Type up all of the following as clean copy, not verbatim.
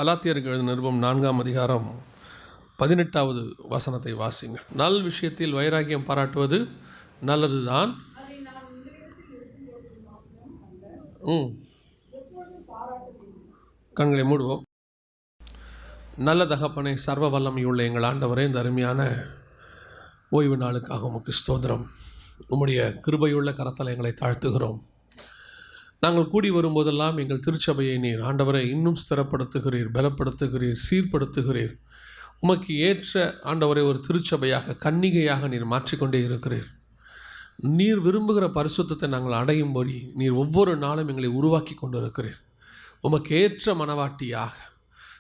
கலாத்தியருக்கு எழுதின நிருபம் 4ஆம் அதிகாரம் 18வது வசனத்தை வாசிங்க. நல் விஷயத்தில் வைராக்கியம் பாராட்டுவது நல்லதுதான். கண்களை மூடுவோம். நல்ல தகப்பனை, சர்வ வல்லமையுள்ள எங்கள் ஆண்டவரே, இந்த அருமையான ஓய்வு நாளுக்காக உமக்கு ஸ்தோத்திரம். உம்முடைய கிருபையுள்ள கரத்தில் எங்களை தாழ்த்துகிறோம். நாங்கள் கூடி வரும்போதெல்லாம் எங்கள் திருச்சபையை நீர் ஆண்டவரை இன்னும் ஸ்திரப்படுத்துகிறீர், பலப்படுத்துகிறீர், சீர்படுத்துகிறீர். உமக்கு ஏற்ற ஆண்டவரை ஒரு திருச்சபையாக, கன்னிகையாக நீர் மாற்றிக்கொண்டே இருக்கிறீர். நீர் விரும்புகிற பரிசுத்தத்தை நாங்கள் அடையும் போது நீர் ஒவ்வொரு நாளும் எங்களை உருவாக்கி கொண்டு இருக்கிறீர். உமக்கு ஏற்ற மனவாட்டியாக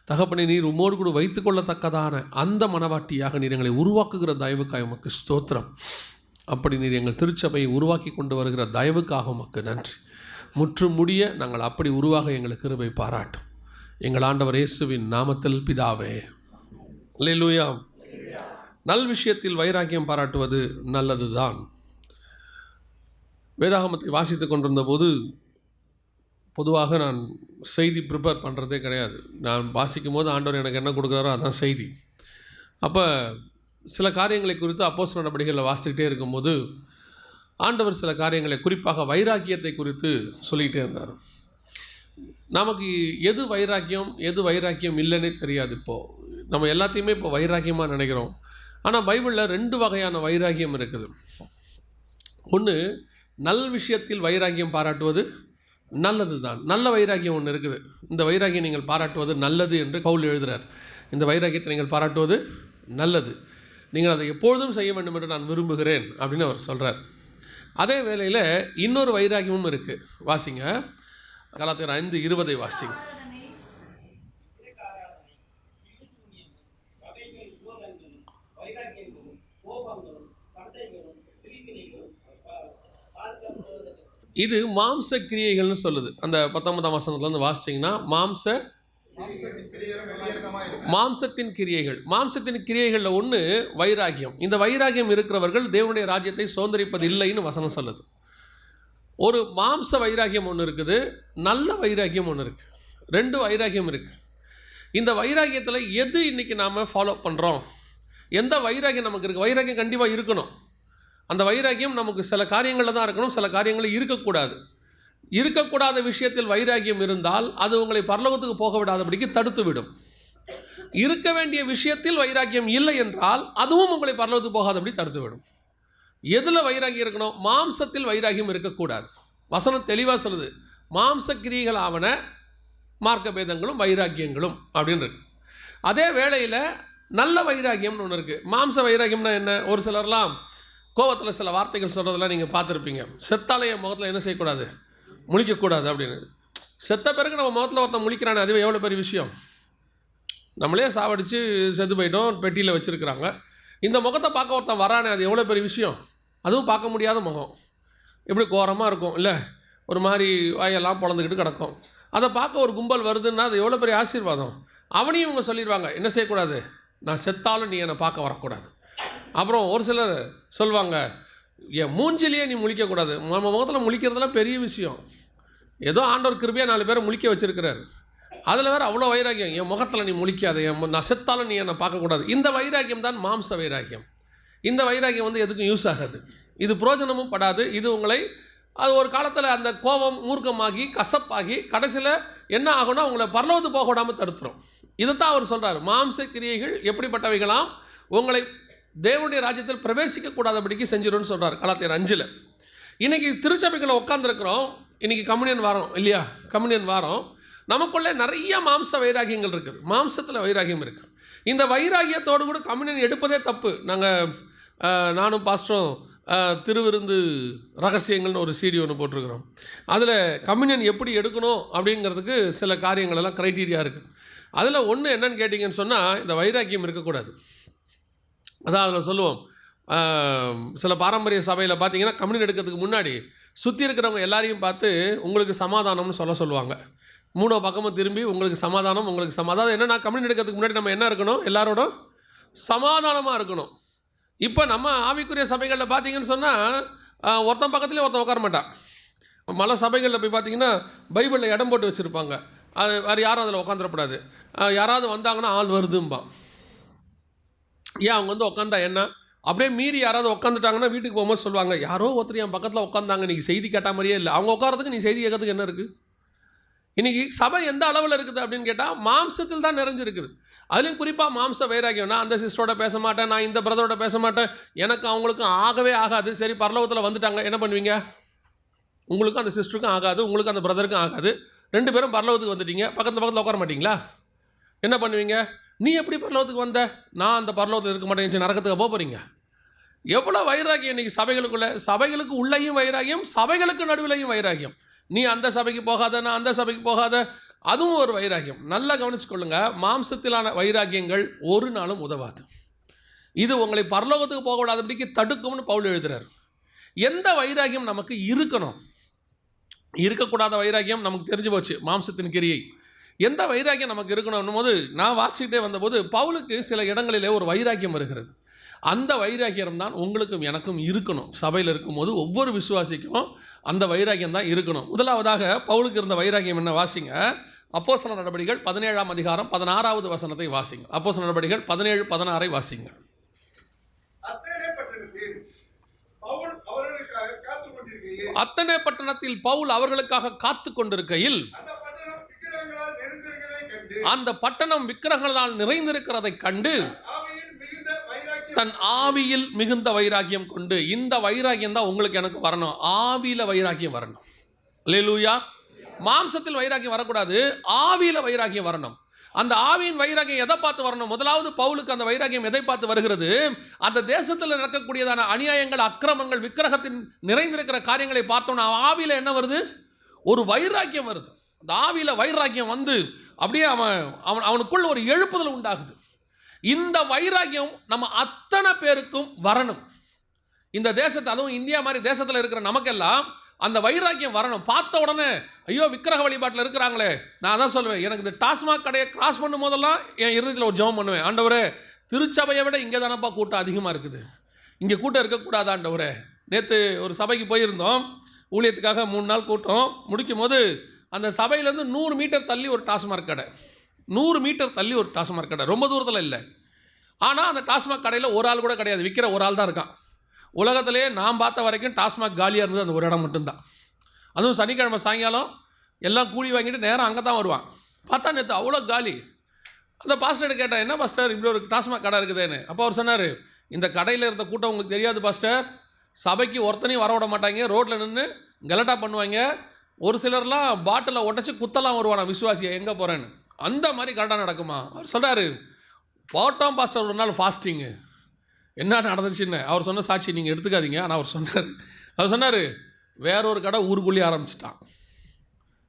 தகப்பனை நீர் உம்மோடு கூட வைத்துக்கொள்ளத்தக்கதான அந்த மனவாட்டியாக நீர் எங்களை உருவாக்குகிற தயவுக்காக உமக்கு ஸ்தோத்திரம். அப்படி நீர் எங்கள் திருச்சபையை உருவாக்கி கொண்டு வருகிற தயவுக்காக உமக்கு நன்றி. முற்றும் முடிய நாங்கள் அப்படி உருவாக எங்களுக்கு கிருபை பாராட்டும். எங்கள் ஆண்டவர் இயேசுவின் நாமத்தில் பிதாவே, அல்லேலூயா. நல் விஷயத்தில் வைராக்கியம் பாராட்டுவது நல்லதுதான். வேதாகமத்தை வாசித்து கொண்டிருந்த போது பொதுவாக நான் செய்தி ப்ரிப்பேர் பண்ணுறதே கிடையாது. நான் வாசிக்கும் போது ஆண்டவர் எனக்கு என்ன கொடுக்குறாரோ அதான் செய்தி. அப்போ சில காரியங்களை குறித்து அப்போஸ்தலர் நடபடிகளில் வாசிக்கிட்டே இருக்கும்போது ஆண்டவர் சில காரியங்களை, குறிப்பாக வைராக்கியத்தை குறித்து சொல்லிக்கிட்டே இருந்தார். நமக்கு எது வைராக்கியம் இல்லைன்னே தெரியாது. இப்போது நம்ம எல்லாத்தையுமே இப்போ வைராக்கியமாக நினைக்கிறோம். ஆனால் பைபிளில் 2 வகையான வைராக்கியம் இருக்குது. ஒன்று, நல் விஷயத்தில் வைராக்கியம் பாராட்டுவது நல்லது தான். நல்ல வைராக்கியம் ஒன்று இருக்குது. இந்த வைராக்கியம் நீங்கள் பாராட்டுவது நல்லது என்று பவுல் எழுதுகிறார். இந்த வைராக்கியத்தை நீங்கள் பாராட்டுவது நல்லது, நீங்கள் அதை எப்பொழுதும் செய்ய வேண்டும் என்று நான் விரும்புகிறேன் அப்படின்னு அவர் சொல்கிறார். அதே வேளையில் இன்னொரு வைராக்கியமும் இருக்குது. வாசிங்க, கலாத்தியர் 5:20 வாசிங்க. இது மாம்ச கிரியைகள்னு சொல்லுது. அந்த 19ஆம் வசனத்துலேருந்து வாசிச்சிங்கன்னா மாம்சத்தின் கிரியைகளில் ஒன்று வைராக்கியம். இந்த வைராக்கியம் இருக்கிறவர்கள் தேவனுடைய ராஜ்யத்தை சுதந்தரிப்பது இல்லைன்னு வசனம் சொல்லுது. ஒரு மாம்ச வைராக்கியம் ஒன்று இருக்குது, நல்ல வைராக்கியம் ஒன்று இருக்குது. 2 வைராக்கியம் இருக்குது. இந்த வைராக்கியத்தில் எது இன்றைக்கி நாம் ஃபாலோ பண்ணுறோம்? எந்த வைராக்கியம் நமக்கு இருக்குது? வைராக்கியம் கண்டிப்பாக இருக்கணும். அந்த வைராக்கியம் நமக்கு சில காரியங்களில் தான் இருக்கணும், சில காரியங்களில் இருக்கக்கூடாது. இருக்கக்கூடாத விஷயத்தில் வைராக்கியம் இருந்தால் அது உங்களை பரலோகத்துக்கு போக விடாதபடிக்கு தடுத்து விடும். இருக்க வேண்டிய விஷயத்தில் வைராக்கியம் இல்லை என்றால் அதுவும் உங்களை பரலோகத்துக்கு போகாதபடி தடுத்து விடும். எதில் வைராக்கியம் இருக்கணும்? மாம்சத்தில் வைராக்கியம் இருக்கக்கூடாது. வசனம் தெளிவாக சொல்லுது, மாம்ச கிரியைகள் ஆவன மார்க்க பேதங்களும் வைராக்கியங்களும் அப்படின்னு இருக்கு. அதே வேளையில் நல்ல வைராக்கியம்னு ஒன்று இருக்குது. மாம்ச வைராக்கியம்னா என்ன? ஒரு சிலர்லாம் கோவத்தில் சில வார்த்தைகள் சொல்கிறதெல்லாம் நீங்கள் பார்த்துருப்பீங்க. செத்தாலே என் முகத்தில் என்ன செய்யக்கூடாது? முழிக்கக்கூடாது அப்படின்னு. செத்த பிறகு நம்ம முகத்தில் ஒருத்தன் முழிக்கிறானே, அதுவே எவ்வளோ பெரிய விஷயம். நம்மளே சாவடித்து செத்து போயிட்டோம், பெட்டியில் வச்சுருக்குறாங்க. இந்த முகத்தை பார்க்க ஒருத்தன் வரானே, அது எவ்வளோ பெரிய விஷயம். அதுவும் பார்க்க முடியாத முகம், எப்படி கோரமாக இருக்கும் இல்லை, ஒரு மாதிரி வாயெல்லாம் பொழந்துக்கிட்டு கிடக்கும். அதை பார்க்க ஒரு கும்பல் வருதுன்னா அது எவ்வளோ பெரிய ஆசீர்வாதம். அவனையும் இவங்க சொல்லிடுவாங்க, என்ன செய்யக்கூடாது? நான் செத்தாலும் நீ என்னை பார்க்க வரக்கூடாது. அப்புறம் ஒரு சிலர் சொல்லுவாங்க, என் மூஞ்சிலேயே நீ முழிக்கக்கூடாது. நம்ம முகத்தில் முழிக்கிறதுலாம் பெரிய விஷயம். ஏதோ ஆண்டவர் கிருபையாக 4 பேரை முழிக்க வச்சுருக்கிறார். அதில் வேறு அவ்வளோ வைராக்கியம், என் முகத்தில் நீ முழிக்காத, நான் செத்தாலும் நீ என்னை பார்க்கக்கூடாது. இந்த வைராக்கியம் தான் மாம்ச வைராக்கியம். இந்த வைராக்கியம் வந்து எதுக்கும் யூஸ் ஆகாது, இது புரோஜனமும் படாது. இது உங்களை அது ஒரு காலத்தில் அந்த கோபம் மூர்க்கமாகி கசப்பாகி கடைசியில் என்ன ஆகும்னா உங்களை பரலோகத்துக்கு போக விடாமல் தடுத்துரும். இதைத்தான் அவர் சொல்கிறார். மாம்ச கிரியைகள் எப்படிப்பட்டவைகளாம் உங்களை தேவனுடைய ராஜ்யத்தில் பிரவேசிக்கக்கூடாதபடிக்கு செஞ்சிடும்னு சொல்கிறார் கலாத்தியர் 5. இன்றைக்கி திருச்சபைகளை உட்காந்துருக்குறோம். இன்றைக்கி கம்யூனியன் வாரம் இல்லையா? கம்யூனியன் வாரம். நமக்குள்ளே நிறைய மாம்ச வைராக்கியங்கள் இருக்குது, மாம்சத்தில் வைராக்கியம் இருக்குது. இந்த வைராக்கியத்தோடு கூட கம்யூனியன் எடுப்பதே தப்பு. நானும் பாஸ்டரும் திருவிருந்து ரகசியங்கள்னு ஒரு CD ஒன்று போட்டிருக்கிறோம். அதில் கம்யூனியன் எப்படி எடுக்கணும் அப்படிங்கிறதுக்கு சில காரியங்களெல்லாம் க்ரைட்டீரியா இருக்குது. அதில் ஒன்று என்னன்னு கேட்டிங்கன்னு சொன்னால், இந்த வைராக்கியம் இருக்கக்கூடாது. அதான் அதில் சொல்லுவோம், சில பாரம்பரிய சபையில் பார்த்தீங்கன்னா கம்யூனியன் எடுக்கிறதுக்கு முன்னாடி சுற்றி இருக்கிறவங்க எல்லாரையும் பார்த்து உங்களுக்கு சமாதானம்னு சொல்லுவாங்க. 3 பக்கமும் திரும்பி உங்களுக்கு சமாதானம், உங்களுக்கு அதாவது என்னென்னா, கம்யூனியன் எடுக்கிறதுக்கு முன்னாடி நம்ம என்ன இருக்கணும்? எல்லாரோட சமாதானமாக இருக்கணும். இப்போ நம்ம ஆவிக்குரிய சபைகளில் பார்த்தீங்கன்னு சொன்னால் ஒருத்தன் பக்கத்துலேயே ஒருத்தன் உட்கார மாட்டான். மலை சபைகளில் போய் பார்த்தீங்கன்னா பைபிளில் இடம் போட்டு வச்சுருப்பாங்க. அது வேறு யாரும் அதில் உட்காந்துடக்கூடாது. யாராவது வந்தாங்கன்னா ஆள் வருதும்பான். ஏன் அவங்க வந்து உட்காந்தா என்ன? அப்படியே மீறி யாராவது உட்காந்துட்டாங்கன்னா வீட்டுக்கு போகும்போது சொல்லுவாங்க, யாரோ ஒருத்தர் என் பக்கத்தில் உட்காந்தாங்க, இன்றைக்கி செய்தி கேட்ட மாதிரியே இல்லை. அவங்க உட்காரத்துக்கு நீ செய்தி கேட்கறதுக்கு என்ன இருக்குது? இன்றைக்கி சபை எந்த அளவில் இருக்குது அப்படின்னு கேட்டால் மாம்சத்தில் தான் நிறைஞ்சிருக்குது. அதுலேயும் குறிப்பாக மாம்ச வைராகியம். நான் அந்த சிஸ்டரோட பேச மாட்டேன், நான் இந்த பிரதரோட பேச மாட்டேன், எனக்கு அவங்களுக்கும் ஆகவே ஆகாது. சரி, பரலோகத்தில் வந்துட்டாங்க, என்ன பண்ணுவீங்க? உங்களுக்கும் அந்த சிஸ்டருக்கும் ஆகாது, உங்களுக்கு அந்த பிரதருக்கும் ஆகாது. 2 பேரும் பரலோகத்துக்கு வந்துட்டீங்க, பக்கத்தில் உட்கார மாட்டிங்களா? என்ன பண்ணுவீங்க? நீ எப்படி பரலோகத்துக்கு வந்த? நான் அந்த பரலோகத்தில் இருக்க மாட்டேன், நரகத்துக்கு போக போகிறீங்க. எவ்வளோ வைராகியம் இன்றைக்கி சபைகளுக்குள்ளே. சபைகளுக்கு உள்ளேயும் வைராகியம், சபைகளுக்கு நடுவிலையும் வைராகியம். நீ அந்த சபைக்கு போகாத, நான் அந்த சபைக்கு போகாத, அதுவும் ஒரு வைராகியம். நல்லா கவனிச்சுக்கொள்ளுங்க, மாம்சத்திலான வைராகியங்கள் ஒரு நாளும் உதவாது. இது உங்களை பரலோகத்துக்கு போகக்கூடாதபடிக்கு தடுக்கும்னு பவுல் எழுதுகிறார். எந்த வைராகியம் நமக்கு இருக்கணும்? இருக்கக்கூடாத வைராகியம் நமக்கு தெரிஞ்சு போச்சு, மாம்சத்தின் கிரியை. எந்த வைராகியம் நமக்கு இருக்கணும் போது நான் வாசிக்கிட்டே வந்தபோது பவுலுக்கு சில இடங்களிலே ஒரு வைராகியம் வருகிறது. அந்த வைராகியம் தான் உங்களுக்கும் எனக்கும் இருக்கணும். சபையில் இருக்கும்போது ஒவ்வொரு விசுவாசிக்கும் அந்த வைராகியம் தான் இருக்கணும். முதலாவதாக பவுலுக்கு இருந்த வைராகியம் என்ன? வாசிங்க, அப்போஸ்தலர் நடபடிகள் 17ஆம் அதிகாரம் 16வது வசனத்தை வாசிங்க. அப்போஸ்தலர் நடபடிகள் 17:16 வாசிங்க. அத்தனை பட்டணத்தில் பவுல் அவர்களுக்காக காத்து கொண்டிருக்கையில் அந்த பட்டணம் விக்கிரகங்களால் நிறைந்திருக்கிறதை கண்டு தன் ஆவியில் மிகுந்த வைராகியம் கொண்டு. இந்த வைராகியம் தான் உங்களுக்கு எனக்கு வரணும். ஆவியில வைராகியம் வரணும். அல்லேலூயா. மாம்சத்தில் வைராகியம் வரக்கூடாது, ஆவியில வைராகியம் வரணும். அந்த ஆவியின் வைராகியம் எதை பார்த்து வரணும்? முதலாவது பவுலுக்கு அந்த வைராகியம் எதை பார்த்து வருகிறது? அந்த தேசத்தில் நடக்கக்கூடியதான அநியாயங்கள், அக்கிரமங்கள், விக்கிரகத்தின் நிறைந்திருக்கிற காரியங்களை பார்த்தோன்னா ஆவியில என்ன வருது? ஒரு வைராகியம் வருது. அந்த ஆவியில வைராகியம் வந்து அப்படியே அவனுக்குள்ள ஒரு எழுப்புதல் உண்டாகுது. இந்த வைராகியம் நம்ம அத்தனை பேருக்கும் வரணும். இந்த தேசத்தை, அதுவும் இந்தியா மாதிரி தேசத்தில் இருக்கிற நமக்கெல்லாம் அந்த வைராக்கியம் வரணும். பார்த்த உடனே ஐயோ விக்கிரக வழிபாட்டில் இருக்கிறாங்களே, நான் அதான் சொல்லுவேன், எனக்கு இந்த டாஸ்மாக் கடையை கிராஸ் பண்ணும் போதெல்லாம் என் இருதயத்தில் ஒரு ஜெபம் பண்ணுவேன். ஆண்டவரே, திருச்சபையை விட இங்கே தானப்பா கூட்டம் அதிகமாக இருக்குது, இங்கே கூட்டம் இருக்கக்கூடாது ஆண்டவரே. நேற்று ஒரு சபைக்கு போயிருந்தோம், ஊழியத்துக்காக 3 நாள் கூட்டம் முடிக்கும் போது அந்த சபையிலேருந்து 100 மீட்டர் தள்ளி ஒரு டாஸ்மாக் கடை, 100 மீட்டர் தள்ளி ஒரு டாஸ்மாக் கடை, ரொம்ப தூரத்தில் இல்லை. ஆனால் அந்த டாஸ்மாக் கடையில் ஒரு ஆள் கூட கிடையாது, விற்கிற ஒரு ஆள் தான் இருக்கான். உலகத்திலே நான் பார்த்த வரைக்கும் டாஸ்மாக் காலியாக இருந்தது அந்த ஒரு இடம் மட்டும்தான். அதுவும் சனிக்கிழமை சாயங்காலம் எல்லாம் கூலி வாங்கிட்டு நேரம் அங்கே தான் வருவான். பார்த்தா நேற்று அவ்வளோ காலி. அந்த பாஸ்டர்கிட்ட கேட்டேன், என்ன பாஸ்டர் இப்படி ஒரு டாஸ்மாக் கடை இருக்குதுன்னு. அப்போ அவர் சொன்னார், இந்த கடையில் இருந்த கூட்டம் உங்களுக்கு தெரியாது பாஸ்டர், சபைக்கு ஒருத்தனையும் வர விட மாட்டாங்க, ரோட்டில் நின்று கலட்டா பண்ணுவாங்க, ஒரு சிலர்லாம் பாட்டிலை உடச்சி குத்தலாம் வருவானா விசுவாசியை எங்கே போகிறேன்னு. அந்த மாதிரி கரெக்டாக நடக்குமா? அவர் சொல்கிறார், போட்டோம் பாஸ்டர் ஒரு நாள் ஃபாஸ்டிங்கு, என்ன நடந்துச்சுன்னு அவர் சொன்ன சாட்சி நீங்கள் எடுத்துக்காதீங்க. ஆனால் அவர் சொன்னார் வேறொரு கடை ஊருக்குள்ளேயே ஆரம்பிச்சிட்டான்,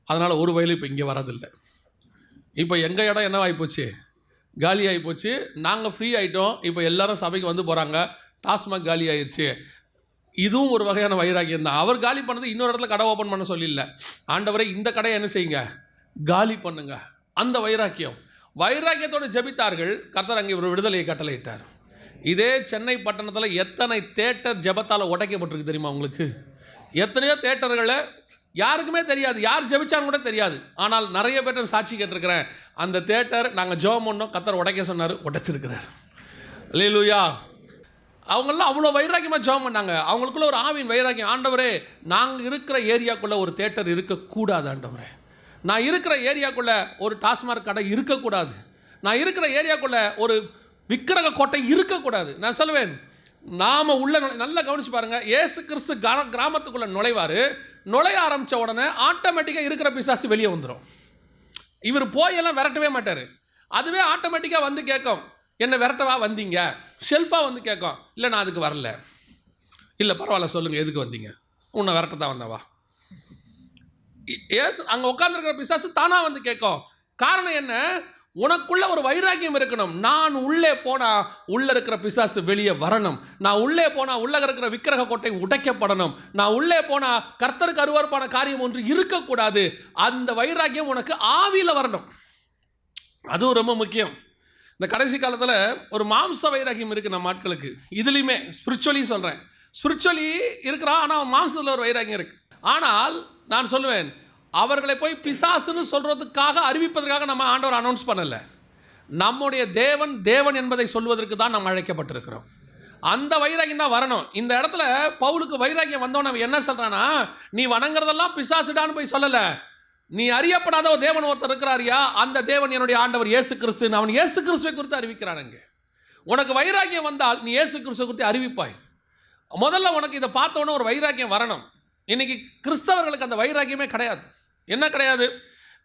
அதனால் ஒரு வயலும் இப்போ இங்கே வரதில்லை. இப்போ எங்கள் இடம் என்ன ஆகிப்போச்சு, காலி ஆகிப்போச்சு, நாங்கள் ஃப்ரீ ஆகிட்டோம், இப்போ எல்லோரும் சபைக்கு வந்து போகிறாங்க, டாஸ்மாக் காலி ஆயிடுச்சு. இதுவும் ஒரு வகையான வைராகியம் தான். அவர் காலி பண்ணது இன்னொரு இடத்துல கடை ஓப்பன் பண்ண சொல்லியில்லை, ஆண்டவரை இந்த கடையை என்ன செய்யுங்க, காலி பண்ணுங்க. அந்த வைராகியத்தோடு ஜெபித்தார்கள். கர்த்தர் அங்கே ஒரு விடுதலையை கட்டளையிட்டார். இதே சென்னை பட்டணத்தில் எத்தனை தேட்டர் ஜெபத்தால் உடைக்கப்பட்டிருக்கு தெரியுமா உங்களுக்கு? எத்தனையோ தேட்டர்களை யாருக்குமே தெரியாது, யார் ஜெபிச்சான்னு கூட தெரியாது. ஆனால் நிறைய பேர் சாட்சி கேட்டிருக்கிறேன், அந்த தேட்டர் நாங்கள் ஜெபம் பண்ணோம், கர்த்தர் உடைக்க சொன்னார், உடைச்சிருக்கிறார். அல்லேலூயா. அவங்களாம் அவ்வளோ வைராக்கியமாக ஜெபம் பண்ணாங்க. அவங்களுக்குள்ள ஒரு ஆவின் வைராக்கியம். ஆண்டவரே, நாங்கள் இருக்கிற ஏரியாக்குள்ளே ஒரு தேட்டர் இருக்கக்கூடாது ஆண்டவரே, நான் இருக்கிற ஏரியாக்குள்ளே ஒரு டாஸ்மாக் கடை இருக்கக்கூடாது, நான் இருக்கிற ஏரியாக்குள்ளே ஒரு விக்கிரக கோட்டை இருக்கக்கூடாது. நான் சொல்லுவேன், நாம் உள்ள நல்லா கவனிச்சு பாருங்கள், இயேசு கிறிஸ்து கிராமத்துக்குள்ளே நுழைய ஆரம்பித்த உடனே ஆட்டோமேட்டிக்காக இருக்கிற பிசாசு வெளியே வந்துடும். இவர் போயெல்லாம் விரட்டவே மாட்டார், அதுவே ஆட்டோமேட்டிக்காக வந்து கேட்கும், என்ன விரட்டவா வந்தீங்க, ஷெல்ஃபாக வந்து கேட்கும், இல்லை நான் அதுக்கு வரல, இல்லை பரவாயில்ல சொல்லுங்கள் எதுக்கு வந்தீங்க, உன்னை விரட்ட தான் வந்தவா. ஏசு அங்கே உட்காந்துருக்கிற பிசாசு தானாக வந்து கேட்கும். காரணம் என்ன? உனக்குள்ள ஒரு வைராக்கியம் இருக்கணும். நான் உள்ளே போனால் உள்ளே இருக்கிற பிசாசு வெளியே வரணும், நான் உள்ளே போனால் உள்ளே இருக்கிற விக்கிரக கோட்டை உடைக்கப்படணும், நான் உள்ளே போனால் கர்த்தருக்கு அருவருப்பான காரியம் ஒன்று இருக்கக்கூடாது. அந்த வைராக்கியம் உனக்கு ஆவியில் வரணும். அதுவும் ரொம்ப முக்கியம். இந்த கடைசி காலத்தில் ஒரு மாம்ச வைராக்கியம் இருக்குது நம்ம ஆட்களுக்கு. இதுலேயுமே ஸ்பிரிச்சுவலி சொல்கிறேன், ஸ்பிரிச்சுவலி இருக்கிறான், ஆனால் மாம்சத்தில் ஒரு வைராக்கியம் இருக்குது. ஆனால் நான் சொல்லுவேன், அவர்களை போய் பிசாசுன்னு சொல்கிறதுக்காக அறிவிப்பதற்காக நம்ம ஆண்டவர் அனௌன்ஸ் பண்ணலை. நம்முடைய தேவன் தேவன் என்பதை சொல்வதற்கு தான் நம்ம அழைக்கப்பட்டிருக்கிறோம். அந்த வைராகியம் தான் வரணும். இந்த இடத்துல பவுலுக்கு வைராகியம் வந்தவன் என்ன சொல்கிறான்னா, நீ வணங்குறதெல்லாம் பிசாசுடான்னு போய் சொல்லலை. நீ அறியப்படாத ஒரு தேவன் ஒருத்தர் இருக்கிறாரியா, அந்த தேவன் என்னுடைய ஆண்டவர் இயேசு கிறிஸ்து. அவன் இயேசு கிறிஸ்துவை குறித்து அறிவிக்கிறானுங்க. உனக்கு வைராகியம் வந்தால் நீ இயேசு கிறிஸ்துவை குறித்து அறிவிப்பாய். முதல்ல உனக்கு இதை பார்த்தோன்னே ஒரு வைராகியம் வரணும். இன்றைக்கி கிறிஸ்தவர்களுக்கு அந்த வைராகியமே கிடையாது. என்ன கிடையாது?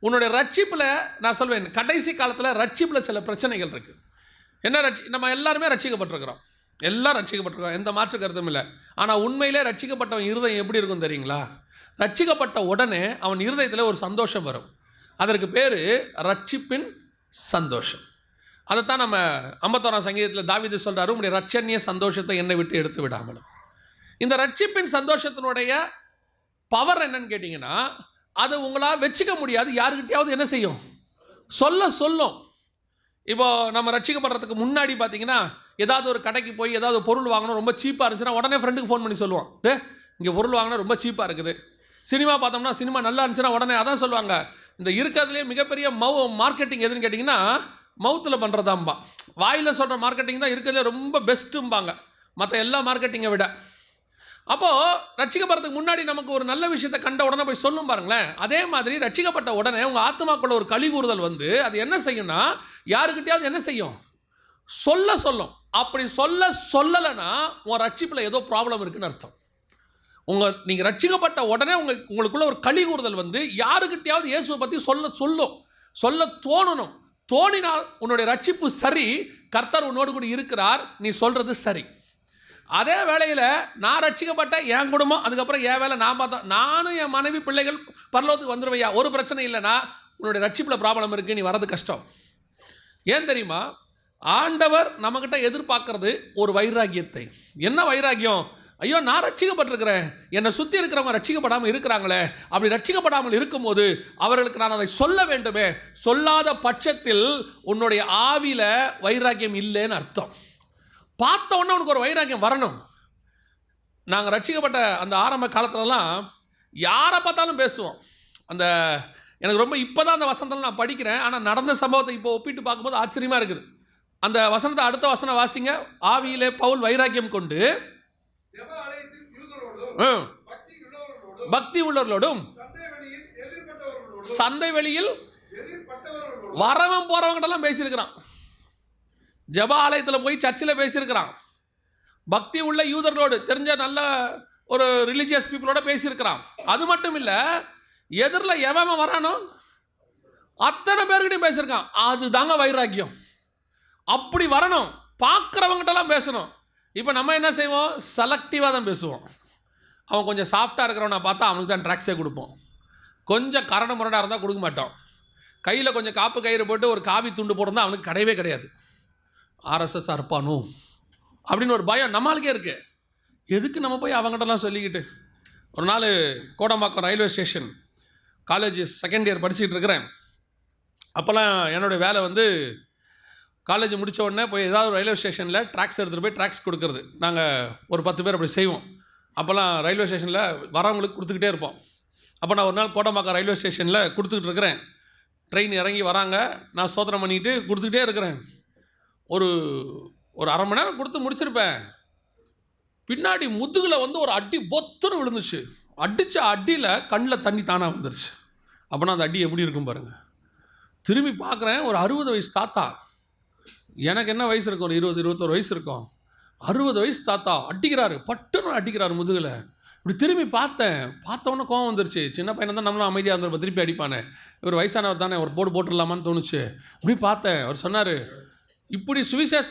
உன்னுடைய ரட்சிப்பில் நான் சொல்வேன், கடைசி காலத்தில் ரட்சிப்பில் சில பிரச்சனைகள் இருக்குது. என்ன நம்ம எல்லாருமே ரட்சிக்கப்பட்டிருக்கிறோம், எல்லாம் ரட்சிக்கப்பட்டிருக்கோம், எந்த மாற்று கருத்தும் இல்லை. ஆனால் உண்மையிலே ரட்சிக்கப்பட்டவன் இருதயம் எப்படி இருக்கும் தெரியுங்களா? ரட்சிக்கப்பட்ட உடனே அவன் இருதயத்தில் ஒரு சந்தோஷம் வரும். அதற்கு பேர் ரட்சிப்பின் சந்தோஷம். அதைத்தான் நம்ம 51ஆம் சங்கீதத்தில் தாவீது சொல்கிறாரு, உங்களுடைய ரட்சணிய சந்தோஷத்தை என்னை விட்டு எடுத்து விடாமலும். இந்த ரட்சிப்பின் சந்தோஷத்தினுடைய பவர் என்னன்னு கேட்டிங்கன்னா, அதை உங்களால் வச்சுக்க முடியாது. யாருக்கிட்டையாவது என்ன செய்யும்? சொல்லும். இப்போது நம்ம ரட்சிக்கப்படுறதுக்கு முன்னாடி பார்த்தீங்கன்னா, ஏதாவது ஒரு கடைக்கு போய் ஏதாவது பொருள் வாங்கணும், ரொம்ப சீப்பாக இருந்துச்சுன்னா உடனே ஃப்ரெண்டுக்கு ஃபோன் பண்ணி சொல்லுவோம், இங்கே பொருள் வாங்கினா ரொம்ப சீப்பாக இருக்குது. சினிமா பார்த்தோம்னா சினிமா நல்லா இருந்துச்சுன்னா உடனே அதான் சொல்லுவாங்க. இந்த இருக்கிறதுலே மிகப்பெரிய மார்க்கெட்டிங் எதுன்னு கேட்டிங்கன்னா, மவுத்தில் பண்ணுறதாம்பா. வாயில் சொல்கிற மார்க்கெட்டிங் தான் இருக்கிறதுலே ரொம்ப பெஸ்ட்டும்பாங்க, மற்ற எல்லா மார்க்கெட்டிங்கை விட. அப்போது ரட்சிக்கப்படுறதுக்கு முன்னாடி நமக்கு ஒரு நல்ல விஷயத்தை கண்ட உடனே போய் சொல்லும் பாருங்களேன். அதே மாதிரி ரட்சிக்கப்பட்ட உடனே உங்கள் ஆத்மாக்குள்ள ஒரு களி கூறுதல் வந்து அது என்ன செய்யும்னா, யாருக்கிட்டையாவது என்ன செய்யும்? சொல்லும். அப்படி சொல்லலைன்னா உங்கள் ரட்சிப்பில் ஏதோ ப்ராப்ளம் இருக்குன்னு அர்த்தம். நீங்கள் ரட்சிக்கப்பட்ட உடனே உங்களுக்குள்ள ஒரு களி கூறுதல் வந்து யாருக்கிட்டையாவது இயேசுவை பற்றி சொல்ல தோணணும். தோணினால் உன்னுடைய ரட்சிப்பு சரி, கர்த்தர் உன்னோடு கூட இருக்கிறார், நீ சொல்கிறது சரி. அதே வேளையில் நான் ரட்சிக்கப்பட்ட என் குடும்பம், அதுக்கப்புறம் என் வேலை நான் பார்த்தோம், நானும் என் மனைவி பிள்ளைகள் பரலோகத்துக்கு வந்துடுவையா, ஒரு பிரச்சனை இல்லைனா உன்னுடைய ரட்சிப்பில் ப்ராப்ளம் இருக்குது, நீ வரது கஷ்டம். ஏன் தெரியுமா? ஆண்டவர் நம்மக்கிட்ட எதிர்பார்க்கறது ஒரு வைராகியத்தை. என்ன வைராகியம்? ஐயோ, நான் ரட்சிக்கப்பட்டிருக்கிறேன், என்னை சுற்றி இருக்கிறவங்க ரட்சிக்கப்படாமல் இருக்கிறாங்களே, அப்படி ரட்சிக்கப்படாமல் இருக்கும்போது அவர்களுக்கு நான் அதை சொல்ல வேண்டுமே. சொல்லாத பட்சத்தில் உன்னுடைய ஆவியில் வைராகியம் இல்லைன்னு அர்த்தம். பார்த்த உடனே உனக்கு ஒரு வைராகியம் வரணும். நாங்கள் ரட்சிக்கப்பட்ட அந்த ஆரம்ப காலத்துலலாம் யாரை பார்த்தாலும் பேசுவோம். எனக்கு ரொம்ப இப்போ தான் அந்த வசனத்தில் நான் படிக்கிறேன், ஆனால் நடந்த சம்பவத்தை இப்போ ஒப்பிட்டு பார்க்கும்போது ஆச்சரியமாக இருக்குது. அந்த வசனத்தை அடுத்த வசனம் வாசிங்க. ஆவியிலே பவுல் வைராகியம் கொண்டு பக்தி உள்ளவர்களோடும் சந்தை வெளியில் வரவன் போறவங்கட்டெல்லாம் பேசியிருக்கிறான். ஜெப ஆலயத்தில் போய் சர்ச்சில் பேசியிருக்கிறான். பக்தி உள்ள யூதர்களோடு, தெரிஞ்ச நல்ல ஒரு ரிலீஜியஸ் பீப்புளோட பேசியிருக்கிறான். அது மட்டும் இல்லை, எதிரில் எவன் வரானோ அத்தனை பேர்கிட்டையும் பேசியிருக்கான். அது தாங்க வைராக்கியம். அப்படி வரணும், பார்க்குறவங்ககிட்டலாம் பேசணும். இப்போ நம்ம என்ன செய்வோம்? செலக்டிவாக தான் பேசுவோம். அவன் கொஞ்சம் சாஃப்டாக இருக்கிறவனை பார்த்தா அவனுக்கு தான் ட்ராக்ஸே கொடுப்போம். கொஞ்சம் கரடு முரடாக இருந்தால் கொடுக்க மாட்டோம். கையில் கொஞ்சம் காப்பு கயிறு போட்டு ஒரு காவி துண்டு போட்டிருந்தா அவனுக்கு கிடையவே கிடையாது. ஆர்எஸ்எஸ் அர்ப்பானோ அப்படின்னு ஒரு பயம் நம்மளுக்கே இருக்குது. எதுக்கு நம்ம போய் அவங்ககிட்டலாம் சொல்லிக்கிட்டு? ஒரு நாள் Kodambakkam railway station, college second year படிச்சுக்கிட்டு இருக்கிறேன். அப்போல்லாம் என்னுடைய வேலை வந்து காலேஜ் முடித்த உடனே போய் ஏதாவது ரயில்வே ஸ்டேஷனில் ட்ராக்ஸ் எடுத்துகிட்டு போய் ட்ராக்ஸ் கொடுக்கறது. நாங்கள் ஒரு 10 பேர் அப்படி செய்வோம். அப்போல்லாம் ரயில்வே ஸ்டேஷனில் வரவங்களுக்கு கொடுத்துக்கிட்டே இருப்போம். அப்போ நான் ஒரு நாள் கோடம்பாக்கம் ரயில்வே ஸ்டேஷனில் கொடுத்துக்கிட்டு இருக்கிறேன். ட்ரெயின் இறங்கி வராங்க, நான் ஸ்தோத்திரம் பண்ணிக்கிட்டு கொடுத்துக்கிட்டே இருக்கிறேன். ஒரு 1/2 மணி நேரம் கொடுத்து முடிச்சிருப்பேன். பின்னாடி முதுகில் வந்து ஒரு அடி பொத்துன்னு விழுந்துச்சு. அடித்த அடியில் கண்ணில் தண்ணி தானாக வந்துருச்சு. அப்போனா அந்த அடி எப்படி இருக்கும் பாருங்கள். திரும்பி பார்க்குறேன், ஒரு 60 வயசு தாத்தா. எனக்கு என்ன வயசு இருக்கும்? ஒரு 20-21 வயசு இருக்கும். 60 வயசு தாத்தா அடிக்கிறாரு, பட்டுன்னு அடிக்கிறாரு முதுகில். இப்படி திரும்பி பார்த்தவொன்னே கோவம் வந்துருச்சு. சின்ன பையனை தான் நம்மளும் அமைதியாக இருந்திருப்போம், திருப்பி அடிப்பானே, இவர் வயசானவர் தானே, ஒரு போட்டுடலாமான்னு தோணுச்சு. அப்படி பார்த்தேன். அவர் சொன்னார், இப்படி சுவிசேஷ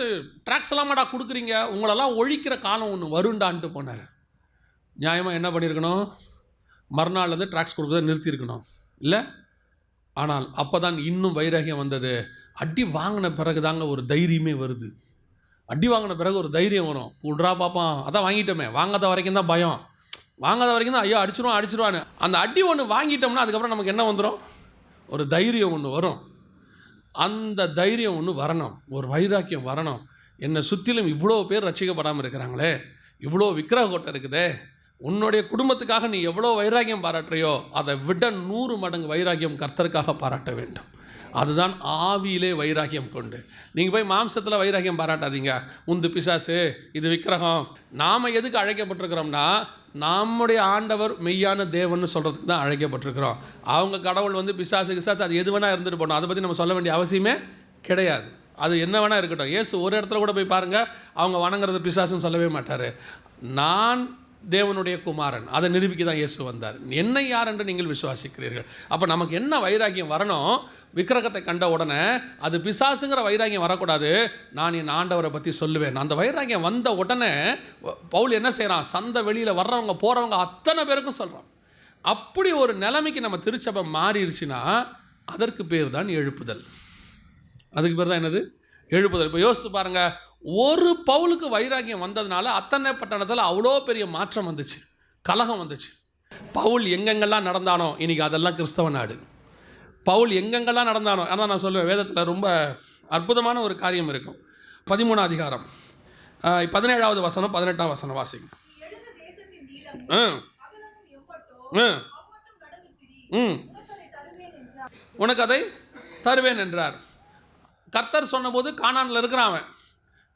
ட்ராக்ஸ் எல்லாமாடா கொடுக்குறீங்க, உங்களெல்லாம் ஒழிக்கிற காலம் ஒன்று வருண்டான்ட்டு போனார். நியாயமாக என்ன பண்ணியிருக்கணும்? மறுநாள்லேருந்து ட்ராக்ஸ் கொடுக்குறத நிறுத்தியிருக்கணும் இல்லை? ஆனால் அப்போ தான் இன்னும் வைராகியம் வந்தது. அடி வாங்கின பிறகு தாங்க ஒரு தைரியமே வருது. அடி வாங்கின பிறகு ஒரு தைரியம் வரும். விட்றா பாப்பான், அதான் வாங்கிட்டோமே. வாங்காத வரைக்கும் தான் பயம், வாங்காத வரைக்கும் தான் ஐயோ அடிச்சிருவான்னு. அந்த அடி ஒன்று வாங்கிட்டோம்னா அதுக்கப்புறம் நமக்கு என்ன வந்துடும்? ஒரு தைரியம் ஒன்று வரும். அந்த தைரியம் ஒன்று வரணும், ஒரு வைராக்கியம் வரணும். என்னை சுற்றிலும் இவ்வளோ பேர் ரட்சிக்கப்படாமல் இருக்கிறாங்களே, இவ்வளோ விக்கிரக கோட்டை இருக்குதே, உன்னுடைய குடும்பத்துக்காக நீ எவ்வளோ வைராக்கியம் பாராட்டுறியோ அதை விட 100 மடங்கு வைராக்கியம் கர்த்தருக்காக பாராட்ட வேண்டும். அதுதான் ஆவியிலே வைராக்கியம் கொண்டு. நீங்கள் போய் மாம்சத்தில் வைராக்கியம் பாராட்டாதீங்க. உந்து பிசாசு, இது விக்கிரகம். நாம் எதுக்கு அழைக்கப்பட்டிருக்கிறோம்னா, நம்முடைய ஆண்டவர் மெய்யான தேவன்னு சொல்கிறதுக்கு தான் அழைக்கப்பட்டிருக்கிறோம். அவங்க கடவுள் பிசாசு அது எது வேணால் இருந்துட்டு போகணும். அதை பற்றி நம்ம சொல்ல வேண்டிய அவசியமே கிடையாது. அது என்ன வேணால் இருக்கட்டும். இயேசு ஒரு இடத்துல கூட போய் பாருங்கள், அவங்க வணங்குறது பிசாசுன்னு சொல்லவே மாட்டார். நான் தேவனுடைய குமாரன், அதை நிரூபிக்க தான் இயேசு வந்தார். என்னை யார் என்று நீங்கள் விசுவாசிக்கிறீர்கள். அப்போ நமக்கு என்ன வைராக்கியம் வரணும்? விக்கிரகத்தை கண்ட உடனே அது பிசாசுங்கிற வைராக்கியம் வரக்கூடாது. நான் என் ஆண்டவரை பற்றி சொல்லுவேன். அந்த வைராக்கியம் வந்த உடனே பவுல் என்ன செய்கிறான்? சந்த வெளியில் வர்றவங்க போகிறவங்க அத்தனை பேருக்கும் சொல்கிறான். அப்படி ஒரு நிலைமைக்கு நம்ம திருச்சபை மாறிடுச்சுன்னா அதற்கு பேர் தான் எழுப்புதல். அதுக்கு பேர் தான் என்னது? எழுப்புதல். இப்போ யோசித்து பாருங்கள், ஒரு பவுலுக்கு வைராக்கியம் வந்ததுனால அத்தனை பட்டணத்தில் அவ்வளோ பெரிய மாற்றம் வந்துச்சு, கலகம் வந்துச்சு. பவுல் எங்கெங்கெல்லாம் நடந்தானோ இன்றைக்கி அதெல்லாம் கிறிஸ்தவ நாடு. பவுல் எங்கெங்கெல்லாம் நடந்தானோ, ஆனால் நான் சொல்லுவேன், வேதத்தில் ரொம்ப அற்புதமான ஒரு காரியம் இருக்கும். 13ஆம் அதிகாரம் 17வது வசனம் 18ஆம் வசனம் வாசிங்க. உனக்கு அதை தருவேன் என்றார். கர்த்தர் சொன்னபோது கானானில் இருக்கிறான் அவன்.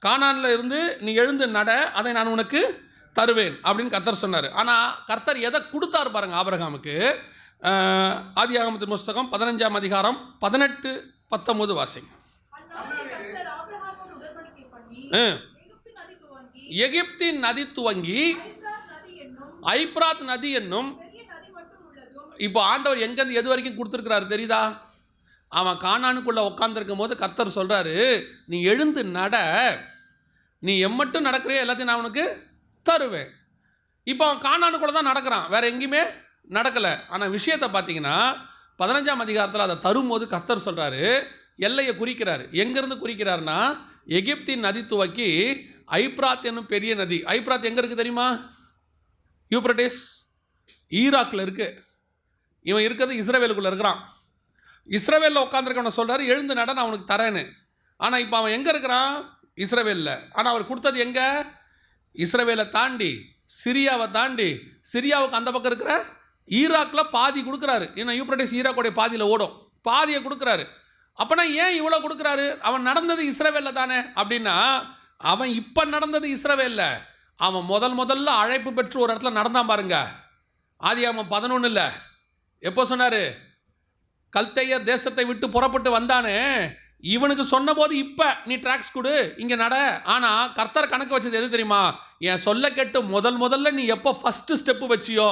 கானானில் இருந்து நீ எழுந்து நட, அதை நான் உனக்கு தருவேன் அப்படின்னு கர்த்தர் சொன்னார். ஆனால் கர்த்தர் எதை கொடுத்தார் பாருங்க ஆபிரகாமுக்கு. ஆதியாகமத்தின் புஸ்தகம் 15ஆம் அதிகாரம் 18-19 வாசிங்க. எகிப்தின் நதி துவங்கி ஐப்ராத் நதி என்னும், இப்போ ஆண்டவர் எங்கேருந்து எது வரைக்கும் கொடுத்துருக்கிறாரு தெரியுதா? அவன் கானானுக்குள்ளே உட்காந்துருக்கும் போது கர்த்தர் சொல்கிறாரு, நீ எழுந்து நட, நீ எம்மட்டும் நடக்கிறியோ எல்லாத்தையும் நான் உனக்கு தருவேன். இப்போ அவன் கானானுக்குள்ளே தான் நடக்கிறான், வேறு எங்கேயுமே நடக்கலை. ஆனால் விஷயத்தை பார்த்தீங்கன்னா 15ஆம் அதிகாரத்தில் அதை தரும்போது கர்த்தர் சொல்கிறாரு, எல்லையை குறிக்கிறார். எங்கேருந்து குறிக்கிறார்னா, எகிப்தின் நதி துவக்கி ஐப்ராத் என்னும் பெரிய நதி. ஐப்ராத் எங்கே இருக்குது தெரியுமா? யூப்ரட்டிஸ், ஈராக்கில் இருக்குது. இவன் இருக்கிறது இஸ்ரவேலுக்குள்ளே இருக்கிறான். இஸ்ரவேலில் உட்காந்துருக்கவனை சொல்கிறாரு, எழுந்து நட, நான் அவனுக்கு தரேன்னு. ஆனால் இப்போ அவன் எங்கே இருக்கிறான்? இஸ்ரவேலில். ஆனால் அவர் கொடுத்தது எங்கே? இஸ்ரவேலை தாண்டி, சிரியாவை தாண்டி, சிரியாவுக்கு அந்த பக்கம் இருக்கிற ஈராக்கில் பாதி கொடுக்குறாரு. ஏன்னா யூப்ரட்டிஸ் ஈராக்கோடைய பாதியில் ஓடும், பாதியை கொடுக்குறாரு. அப்போனா ஏன் இவ்வளோ கொடுக்குறாரு? அவன் நடந்தது இஸ்ரவேலில் தானே. அப்படின்னா அவன் இப்போ நடந்தது இஸ்ரவேலில். அவன் முதல்ல அழைப்பு பெற்று ஒரு இடத்துல நடந்தான் பாருங்க. ஆதியாகமம் 11 எப்போ சொன்னார்? கல்தையர் தேசத்தை விட்டு புறப்பட்டு வந்தானே, இவனுக்கு சொன்னபோது இப்போ நீ ட்ராக்ஸ் கொடு, இங்கே நட. ஆனால் கர்த்தர் கணக்கு வச்சது எது தெரியுமா? என் சொல்ல கேட்டு முதல்ல நீ எப்போ ஃபஸ்ட்டு ஸ்டெப்பு வச்சியோ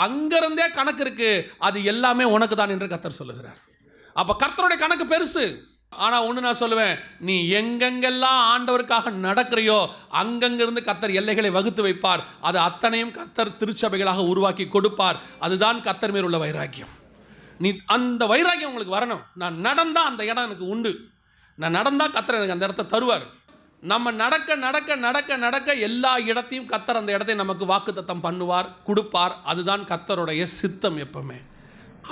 அங்கேருந்தே கணக்கு இருக்குது, அது எல்லாமே உனக்கு தான் என்று கர்த்தர் சொல்லுகிறார். அப்போ கர்த்தருடைய கணக்கு பெருசு. ஆனால் ஒன்று நான் சொல்லுவேன், நீ எங்கெங்கெல்லாம் ஆண்டவருக்காக நடக்கிறையோ அங்கங்கிருந்து கர்த்தர் எல்லைகளை வகுத்து வைப்பார். அது அத்தனையும் கர்த்தர் திருச்சபைகளாக உருவாக்கி கொடுப்பார். அதுதான் கர்த்தர் மேல் உள்ள வைராக்கியம். நீ அந்த வைராக்கியம் உங்களுக்கு வரணும். நான் நடந்தால் அந்த இடம் எனக்கு உண்டு, நான் நடந்தால் கர்த்தர் எனக்கு அந்த இடத்த தருவார். நம்ம நடக்க எல்லா இடத்தையும் கர்த்தர் அந்த இடத்தை நமக்கு வாக்குத்தத்தம் பண்ணுவார், கொடுப்பார். அதுதான் கர்த்தருடைய சித்தம் எப்பவுமே.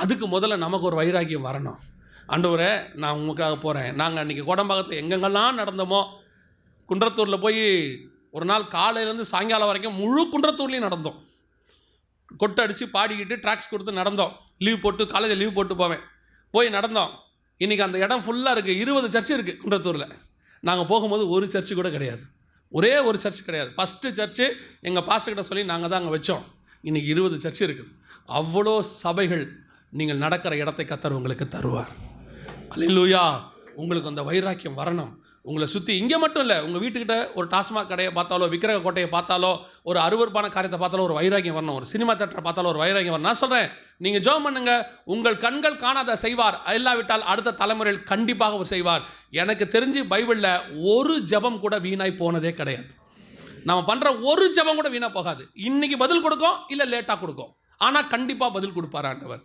அதுக்கு முதல்ல நமக்கு ஒரு வைராக்கியம் வரணும். ஆண்டவரே, நான் உங்களுக்காக போகிறேன். நாங்கள் அன்றைக்கி கோடம்பாக்கத்தில் எங்கெங்கெல்லாம் நடந்தோமோ, குன்றத்தூரில் போய் ஒரு நாள் காலையிலேருந்து சாயங்காலம் வரைக்கும் முழு குன்றத்தூர்லேயும் நடந்தோம். கொட்டை அடித்து பாடிக்கிட்டு ட்ராக்ஸ் கொடுத்து நடந்தோம். லீவ் போட்டு, காலேஜில் லீவ் போட்டு போய் நடந்தோம். இன்றைக்கி அந்த இடம் ஃபுல்லாக இருக்குது. 20 சர்ச்சு இருக்குது குன்றத்தூரில். நாங்கள் போகும்போது ஒரு சர்ச்சு கூட கிடையாது, ஒரே ஒரு சர்ச் கிடையாது. ஃபஸ்ட்டு சர்ச்சு எங்கள் பாஸ்டர்கிட்ட சொல்லி நாங்கள் தான் அங்கே வச்சோம். இன்றைக்கி 20 சர்ச்சு இருக்குது. அவ்வளோ சபைகள். நீங்கள் நடக்கிற இடத்தை கர்த்தர் உங்களுக்கு தருவார். அல்லேலூயா. உங்களுக்கு அந்த வைராக்கியம் வரணும். உங்களை சுற்றி இங்கே மட்டும் இல்லை, உங்கள் வீட்டுக்கிட்ட ஒரு டாஸ்மாக் கடையை பார்த்தாலோ, விக்கிரக கோட்டையை பார்த்தாலோ, ஒரு அருவருப்பான காரியத்தை பார்த்தாலோ ஒரு வைராக்கியம் வரணும். ஒரு சினிமா தேட்டரை பார்த்தாலோ ஒரு வைராக்கியம் வரணும். நான் சொல்கிறேன், நீங்கள் ஜெபம் பண்ணுங்க, உங்கள் கண்கள் காணாத செய்வார், இல்லாவிட்டால் அடுத்த தலைமுறையில் கண்டிப்பாக அவர் செய்வார். எனக்கு தெரிஞ்சு பைபிளில் ஒரு ஜெபம் கூட வீணாய் போனதே கிடையாது. நம்ம பண்ணுற ஒரு ஜெபம் கூட வீணாக போகாது. இன்றைக்கி பதில் கொடுக்கும், இல்லை லேட்டாக கொடுக்கும், ஆனால் கண்டிப்பாக பதில் கொடுப்பார் ஆண்டவர்.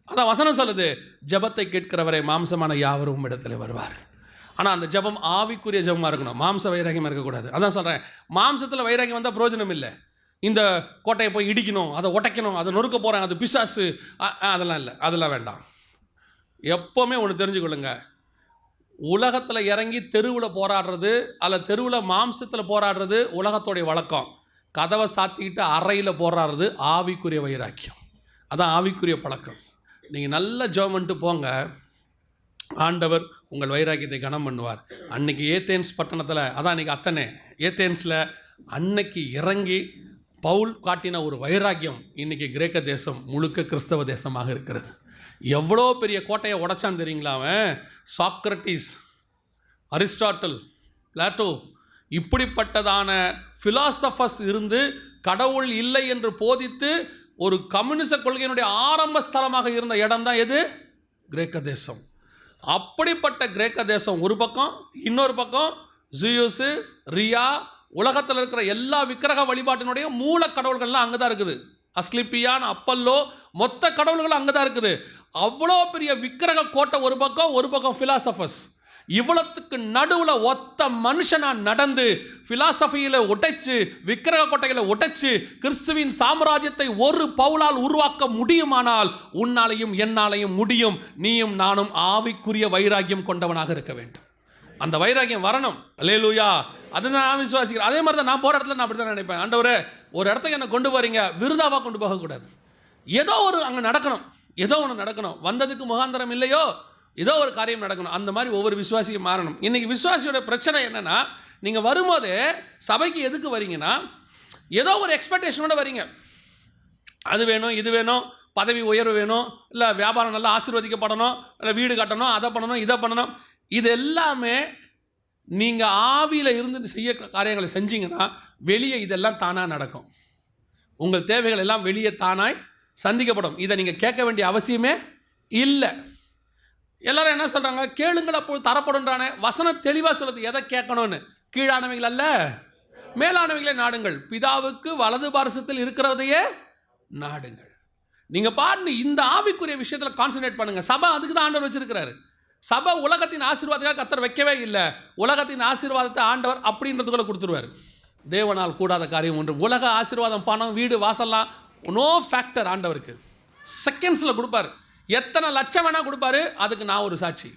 அதான் வசனம் சொல்லுது, ஜெபத்தை கேட்கிறவரை மாம்சமான யாவரும் இடத்துல வருவார். ஆனால் அந்த ஜெபம் ஆவிக்குரிய ஜெபமாக இருக்கணும், மாம்ச வைராக்கியமாக இருக்கக்கூடாது. அதான் சொல்கிறேன், மாம்சத்தில் வைராக்கியம் வந்தால் பிரயோஜனம் இல்லை. இந்த கோட்டையை போய் இடிக்கணும், அதை உடைக்கணும், அதை நொறுக்க போகிறேன், அது பிசாசு, அதெல்லாம் இல்லை, அதெல்லாம் வேண்டாம். எப்போவுமே ஒன்று தெரிஞ்சுக்கொள்ளுங்க, உலகத்தில் இறங்கி தெருவில் போராடுறது அல்ல தெருவில் மாம்சத்தில் போராடுறது உலகத்தோடைய வழக்கம். கதவை சாத்திக்கிட்டு அறையில் போடுறாரு ஆவிக்குரிய வைராக்கியம். அதான் ஆவிக்குரிய பழக்கம். நீங்கள் நல்லா ஜெபம் பண்ணிட்டு போங்க, ஆண்டவர் உங்கள் வைராக்கியத்தை கனம் பண்ணுவார். அன்னைக்கு ஏத்தேன்ஸ் பட்டணத்தில், அதான் அன்றைக்கி அத்தனை ஏத்தேன்ஸில் அன்னைக்கு இறங்கி பவுல் காட்டின ஒரு வைராக்கியம் இன்றைக்கி கிரேக்க தேசம் முழுக்க கிறிஸ்தவ தேசமாக இருக்கிறது. எவ்வளோ பெரிய கோட்டையை உடைச்சான் தெரியுங்களா அவன்? சாக்ரட்டிஸ், அரிஸ்டாட்டில், பிளாட்டோ, இப்படிப்பட்டதான ஃபிலாசபர்ஸ் இருந்து கடவுள் இல்லை என்று போதித்து ஒரு கம்யூனிச கொள்கையினுடைய ஆரம்ப ஸ்தலமாக இருந்த இடம் தான் எது? கிரேக்க தேசம். அப்படிப்பட்ட கிரேக்க தேசம் ஒரு பக்கம், இன்னொரு பக்கம் ஜியூஸு, ரியா, உலகத்தில் இருக்கிற எல்லா விக்கிரக வழிபாட்டினுடைய மூல கடவுள்கள்லாம் அங்கே தான் இருக்குது. அஸ்லிப்பியான், அப்பல்லோ, மொத்த கடவுள்களும் அங்கே தான் இருக்குது. அவ்வளோ பெரிய விக்கிரக கோட்டை ஒரு பக்கம் ஃபிலாசபர்ஸ். இவ்வளத்துக்கு நடுவில் ஒத்த மனுஷனாக நடந்து ஃபிலாசபியில் உடைச்சு, விக்கிரக கோட்டைகளை உடைச்சு கிறிஸ்துவின் சாம்ராஜ்யத்தை ஒரு பவுலால் உருவாக்க முடியுமானால் உன்னாலையும் என்னாலையும் முடியும். நீயும் நானும் ஆவிக்குரிய வைராக்கியம் கொண்டவனாக இருக்க வேண்டும். அந்த வைராக்கியம் வரணும். அல்லேலூயா. அதுதான் நான் விசுவாசிக்கிறேன். அதே மாதிரி தான் நான் போகிற இடத்துல நான் அப்படி தான் நினைப்பேன். ஆண்டவரே, ஒரு இடத்துக்கு என்னை கொண்டு போகிறீங்க, விருதாவாக கொண்டு போகக்கூடாது. ஏதோ ஒரு அங்கே நடக்கணும், ஏதோ ஒன்று நடக்கணும். வந்ததுக்கு முகாந்திரம் இல்லையோ, ஏதோ ஒரு காரியம் நடக்கணும். அந்த மாதிரி ஒவ்வொரு விசுவாசியும் மாறணும். இன்றைக்கி விசுவாசியோட பிரச்சனை என்னென்னா, நீங்கள் வரும்போது சபைக்கு எதுக்கு வரீங்கன்னா, ஏதோ ஒரு எக்ஸ்பெக்டேஷனோட வரீங்க. அது வேணும், இது வேணும், பதவி உயர்வு வேணும், இல்லை வியாபாரம் நல்லா ஆசீர்வதிக்கப்படணும், இல்லை வீடு கட்டணும், அதை பண்ணணும், இதை பண்ணணும். இது எல்லாமே நீங்கள் ஆவியில் இருந்து செய்ய காரியங்களை செஞ்சீங்கன்னா வெளியே இதெல்லாம் தானாக நடக்கும். உங்கள் தேவைகள் எல்லாம் வெளியே தானாய் சந்திக்கப்படும். இதை நீங்கள் கேட்க வேண்டிய அவசியமே இல்லை. எல்லாரும் என்ன சொல்கிறாங்க? கேளுங்கள் அப்போது தரப்படுன்றானே. வசனம் தெளிவாக சொல்லுது எதை கேட்கணும்னு. கீழானவைகள் அல்ல, மேலானவைகளை நாடுங்கள், பிதாவுக்கு வலது பாரசத்தில் இருக்கிறதையே நாடுங்கள். நீங்கள் பாட்டு இந்த ஆவிக்குரிய விஷயத்தில் கான்சன்ட்ரேட் பண்ணுங்கள். சபை அதுக்கு தான் ஆண்டவர் வச்சிருக்கிறாரு. சபை உலகத்தின் ஆசீர்வாதத்துக்காக கர்த்தர் வைக்கவே இல்லை. உலகத்தின் ஆசீர்வாதத்தை ஆண்டவர் அப்படின்றதுக்குள்ள கொடுத்துருவார். தேவனால் கூடாத காரியம் ஒன்று. உலக ஆசீர்வாதம், பணம், வீடு, வாசல்லாம் நோ ஃபேக்டர் ஆண்டவருக்கு. செகண்ட்ஸில் கொடுப்பார். எத்தனை லட்சம் வேணால் கொடுப்பாரு, அதுக்கு நான் ஒரு சாட்சி.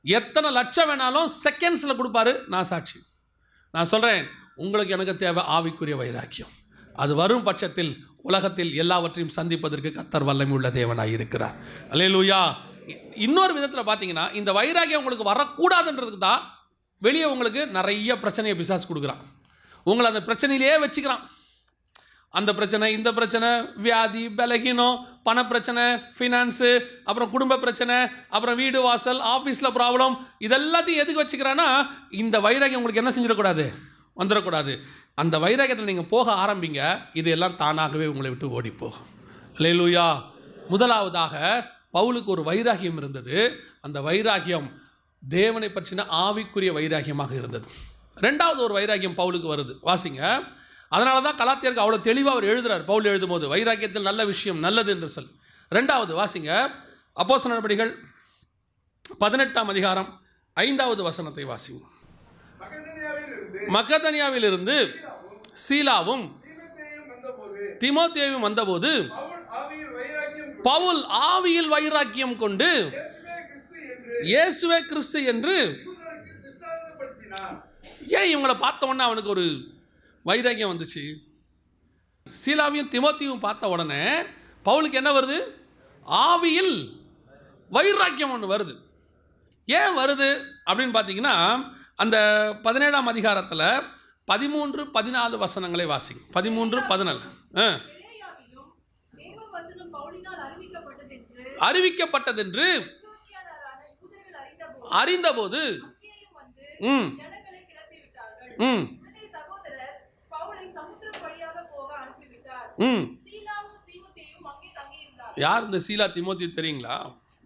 எத்தனை லட்சம் வேணாலும் செகண்ட்ஸில் கொடுப்பாரு, நான் சாட்சி. நான் சொல்கிறேன், உங்களுக்கு எனக்கு தேவை ஆவிக்குரிய வைராக்கியம். அது வரும் பட்சத்தில் உலகத்தில் எல்லாவற்றையும் சந்திப்பதற்கு கர்த்தர் வல்லமை உள்ள தேவனாக இருக்கிறார். அல்லேலூயா. இன்னொரு விதத்தில் பார்த்தீங்கன்னா, இந்த வைராக்கியம் உங்களுக்கு வரக்கூடாதுன்றதுக்கு தான் வெளியே உங்களுக்கு நிறைய பிரச்சனையை பிசாசு கொடுக்குறான். உங்களை அந்த பிரச்சனையிலே வச்சுக்கிறான். அந்த பிரச்சனை, இந்த பிரச்சனை, வியாதி, பலகீனம், பணப்பிரச்சனை, ஃபினான்ஸு, அப்புறம் குடும்ப பிரச்சனை, அப்புறம் வீடு வாசல், ஆஃபீஸில் ப்ராப்ளம், இதெல்லாத்தையும் எதுக்கு வச்சுக்கிறான்னா, இந்த வைராக்கியம் உங்களுக்கு என்ன செஞ்சிடக்கூடாது, வந்துடக்கூடாது. அந்த வைராக்கியத்தில் நீங்கள் போக ஆரம்பிங்க, இது எல்லாம் தானாகவே உங்களை விட்டு ஓடி போகும். அல்லேலூயா. முதலாவதாக பவுலுக்கு ஒரு வைராக்கியம் இருந்தது. அந்த வைராக்கியம் தேவனை பற்றின ஆவிக்குரிய வைராக்கியமாக இருந்தது. ரெண்டாவது ஒரு வைராக்கியம் பவுலுக்கு வருது, வாசிங்க. அதனால தான் கலாத்தியருக்கு அவ்வளோ தெளிவாக அவர் எழுதுறார். பவுல் எழுதும்போது வைராக்கியத்தில் நல்ல விஷயம் நல்லது என்று சொல். ரெண்டாவது வாசிங்க, அப்போஸ்தலர் நடபடிகள் 18ஆம் அதிகாரம் 5வது வசனத்தை வாசிங்க. மக்கதனியாவிலிருந்து சீலாவும் தீமோத்தேயும் வந்தபோது பவுல் ஆவியில் வைராக்கியம் கொண்டு இயேசுவே கிறிஸ்து என்று. ஏன் இவங்களை பார்த்த உடனே அவனுக்கு ஒரு வைராக்கியம் வந்துச்சு? சீலாவையும் தீமோத்தேயும் பார்த்த உடனே பவுலுக்கு என்ன வருது? ஆவியில் வைராக்கியம் ஒன்று வருது. ஏன் வருது அப்படின்னு பார்த்தீங்கன்னா, அந்த 17ஆம் அதிகாரத்தில் 13-14 வசனங்களை வாசிங்க. 13-14. அறிவிக்கப்பட்டதென்று அறிந்தபோது யார் இந்த சீலா தீமோத்தேயு தெரியுங்களா?